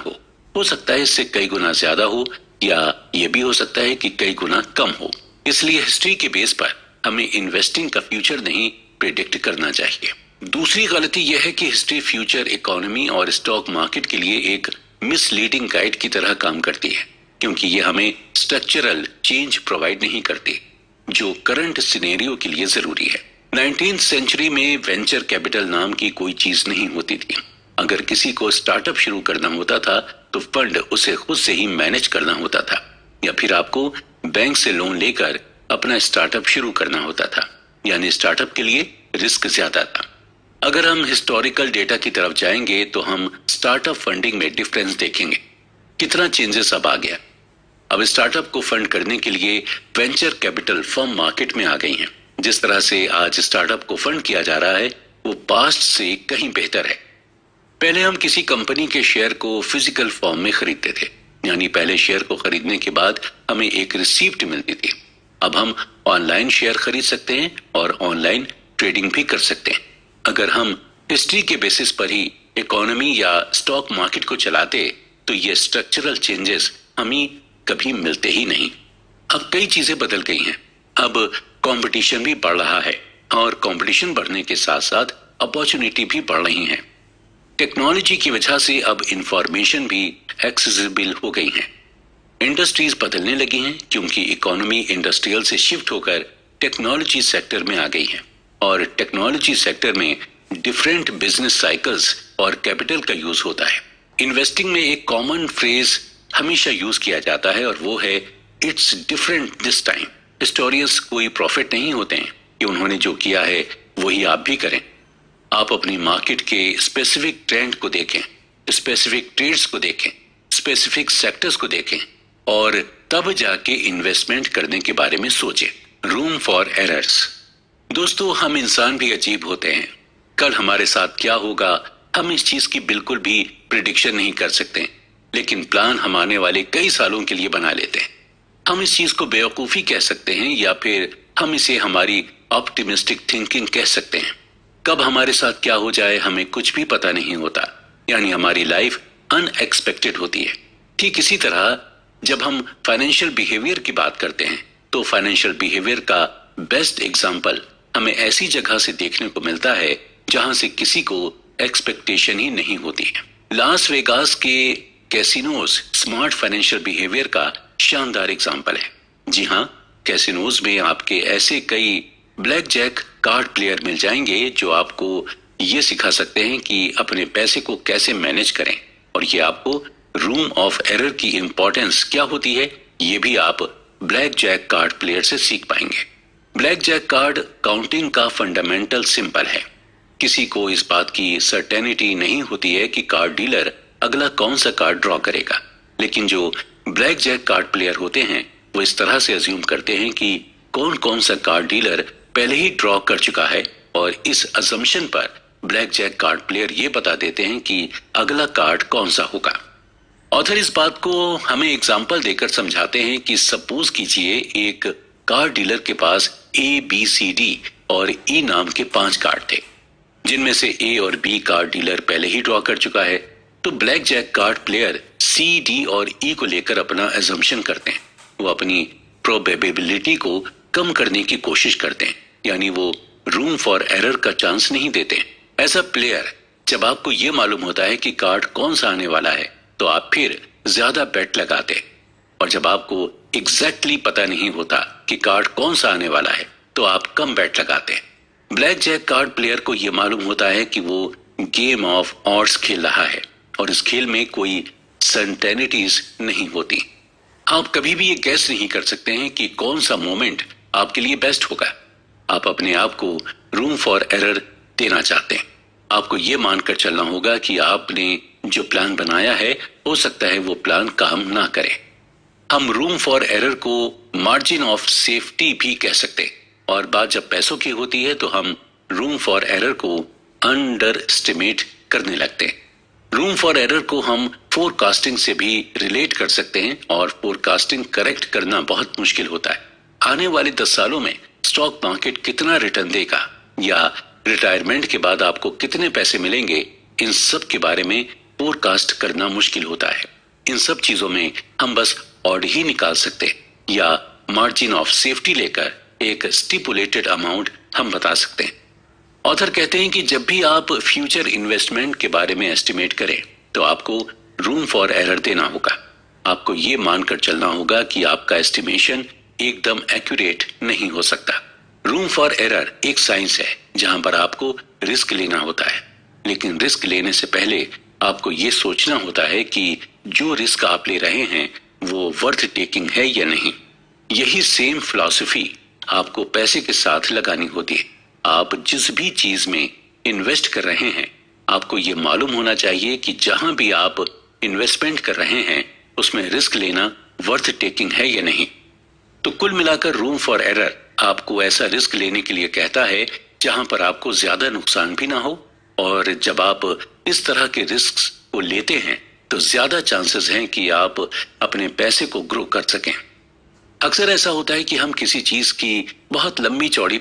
हो सकता है इससे कई गुना ज्यादा हो, या ये भी हो सकता है कि कई गुना कम हो। इसलिए हिस्ट्री के बेस पर हमें इन्वेस्टिंग का फ्यूचर नहीं प्रिडिक्ट करना चाहिए। दूसरी गलती यह है कि हिस्ट्री फ्यूचर इकोनॉमी और स्टॉक मार्केट के लिए एक मिसलीडिंग गाइड की तरह काम करती है, क्योंकि ये हमें स्ट्रक्चरल चेंज प्रोवाइड नहीं करती जो करंट सिनेरियो के लिए जरूरी है। 19th सेंचुरी में वेंचर कैपिटल नाम की कोई चीज नहीं होती थी। अगर किसी को स्टार्टअप शुरू करना होता था तो फंड उसे खुद से ही मैनेज करना होता था, या फिर आपको बैंक से लोन लेकर अपना स्टार्टअप शुरू करना होता था, यानी स्टार्टअप के लिए रिस्क ज्यादा था। अगर हम हिस्टोरिकल डेटा की तरफ जाएंगे तो हम स्टार्टअप फंडिंग में डिफरेंस देखेंगे। कितना चेंजेस अब आ गया। अब स्टार्टअप को फंड करने के लिए वेंचर कैपिटल फर्म मार्केट में आ गई हैं। जिस तरह से आज स्टार्टअप को फंड किया जा रहा है वो पास्ट से कहीं बेहतर है। पहले हम किसी कंपनी के शेयर को फिजिकल फॉर्म में खरीदते थे, यानी पहले शेयर को खरीदने के बाद हमें एक रिसीप्ट मिलती थी। अब हम ऑनलाइन शेयर खरीद सकते हैं और ऑनलाइन ट्रेडिंग भी कर सकते हैं। अगर हम हिस्ट्री के बेसिस पर ही इकोनॉमी या स्टॉक मार्केट को चलाते तो ये स्ट्रक्चरल चेंजेस हमें कभी मिलते ही नहीं। अब कई चीजें बदल गई हैं। अब कंपटीशन भी बढ़ रहा है और कंपटीशन बढ़ने के साथ साथ अपॉर्चुनिटी भी बढ़ रही हैं। टेक्नोलॉजी की वजह से अब इंफॉर्मेशन भी एक्सेसिबल हो गई है। इंडस्ट्रीज बदलने लगी हैं क्योंकि इकोनॉमी इंडस्ट्रियल से शिफ्ट होकर टेक्नोलॉजी सेक्टर में आ गई है और टेक्नोलॉजी सेक्टर में डिफरेंट बिजनेस साइकिल्स और कैपिटल का यूज होता है। इन्वेस्टिंग में एक कॉमन फ्रेज हमेशा यूज किया जाता है और वो है it's different this time. Historians कोई प्रॉफिट नहीं होते हैं कि उन्होंने जो किया है वही आप भी करें। आप अपनी मार्केट के स्पेसिफिक ट्रेंड को देखें, स्पेसिफिक ट्रेड्स को देखें, स्पेसिफिक सेक्टर्स को देखें और तब जाके इन्वेस्टमेंट करने के बारे में सोचें। Room for errors. दोस्तों, हम इंसान भी अजीब होते हैं। कल हमारे साथ क्या होगा हम इस चीज की बिल्कुल भी प्रिडिक्शन नहीं कर सकते, लेकिन प्लान हम आने वाले कई सालों के लिए बना लेते हैं। हम इस चीज को बेवकूफी कह सकते हैं या फिर हम इसे हमारी ऑप्टिमिस्टिक थिंकिंग कह सकते हैं। कब हमारे साथ क्या हो जाए हमें कुछ भी पता नहीं होता, यानी हमारी लाइफ अनएक्सपेक्टेड होती है। ठीक इसी तरह जब हम फाइनेंशियल बिहेवियर की बात करते हैं तो फाइनेंशियल बिहेवियर का बेस्ट एग्जाम्पल हमें ऐसी जगह से देखने को मिलता है जहां से किसी को एक्सपेक्टेशन ही नहीं होती है। लास वेगास के कैसीनोज स्मार्ट फाइनेंशियल बिहेवियर का शानदार एग्जाम्पल है। जी हाँ, कैसीनोज में आपके ऐसे कई ब्लैक जैक कार्ड प्लेयर मिल जाएंगे जो आपको ये सिखा सकते हैं कि अपने पैसे को कैसे मैनेज करें, और ये आपको रूम ऑफ एरर की इंपॉर्टेंस क्या होती है ये भी आप ब्लैक जैक कार्ड प्लेयर से सीख पाएंगे। ब्लैक जैक कार्ड काउंटिंग का फंडामेंटल सिंपल है। किसी को इस बात की सर्टेनिटी नहीं होती है कि कार्ड डीलर अगला कौन सा कार्ड ड्रॉ करेगा, लेकिन जो ब्लैक जैक कार्ड प्लेयर होते हैं वो इस तरह से अज्यूम करते हैं कि कौन कौन सा कार्ड डीलर पहले ही ड्रॉ कर चुका है, और इस अजम्पशन पर ब्लैक जैक कार्ड प्लेयर ये बता देते हैं कि अगला कार्ड कौन सा होगा। ऑथर इस बात को हमें एग्जाम्पल देकर समझाते हैं कि सपोज कीजिए एक कार्ड डीलर के पास ABCD और E नाम के 5 कार्ड थे, जिनमें से A और B कार्ड डीलर पहले ही ड्रॉ कर चुका है। तो blackjack card player C, D और E को लेकर अपना एजम्पशन करते हैं। वो अपनी प्रोबेबिलिटी को कम करने की कोशिश करते हैं, यानी वो रूम फॉर एरर का चांस नहीं देते। एज अ प्लेयर जब आपको ये मालूम होता है कि कार्ड कौन सा आने वाला है तो आप फिर ज्यादा बेट लगाते, और जब आपको एग्जैक्टली पता नहीं होता कि कार्ड कौन सा आने वाला है तो आप कम बेट लगाते। ब्लैक जैक कार्ड प्लेयर को यह मालूम होता है कि वो गेम ऑफ ऑड्स खेल रहा है और इस खेल में कोई सर्टेनिटीज नहीं होती। आप कभी भी ये गैस नहीं कर सकते हैं कि कौन सा मोमेंट आपके लिए बेस्ट होगा। आप अपने आप को रूम फॉर एरर देना चाहते हैं। आपको ये मानकर चलना होगा कि आपने जो प्लान बनाया है हो सकता है वो प्लान काम ना करे। हम रूम फॉर एरर को मार्जिन ऑफ सेफ्टी भी कह सकते हैं, और बात जब पैसों की होती है तो हम रूम फॉर एरर को अंडर एस्टिमेट करने लगते हैं। रूम फॉर एरर को हम फोरकास्टिंग से भी रिलेट कर सकते हैं, और फोरकास्टिंग करेक्ट करना बहुत मुश्किल होता है। आने वाले 10 सालों में स्टॉक मार्केट कितना रिटर्न देगा या रिटायरमेंट के बाद आपको कितने पैसे मिलेंगे, इन सब के बारे में फोरकास्ट करना मुश्किल होता है। इन सब चीजों में हम बस ऑड ही निकाल सकते या मार्जिन ऑफ सेफ्टी लेकर एक स्टिपुलेटेड अमाउंट हम बता सकते हैं। ऑथर कहते हैं कि जब भी आप फ्यूचर इन्वेस्टमेंट के बारे में एस्टिमेट करें तो आपको रूम फॉर एरर देना होगा। आपको ये मानकर चलना होगा कि आपका एस्टिमेशन एकदम एक्यूरेट नहीं हो सकता। रूम फॉर एरर एक साइंस है जहां पर आपको रिस्क लेना होता है, लेकिन रिस्क लेने से पहले आपको ये सोचना होता है कि जो रिस्क आप ले रहे हैं वो वर्थ टेकिंग है या नहीं। यही सेम फिलॉसफी आपको पैसे के साथ लगानी होती है। आप जिस भी चीज में इन्वेस्ट कर रहे हैं आपको ये मालूम होना चाहिए कि जहां भी आप इन्वेस्टमेंट कर रहे हैं उसमें रिस्क लेना वर्थ टेकिंग है या नहीं। तो कुल मिलाकर रूम फॉर एरर आपको ऐसा रिस्क लेने के लिए कहता है जहां पर आपको ज्यादा नुकसान भी ना हो, और जब आप इस तरह के रिस्क को लेते हैं तो ज्यादा चांसेस हैं कि आप अपने पैसे को ग्रो कर सकें। अक्सर ऐसा होता है कि हम किसी चीज की बहुत लंबी चौड़ी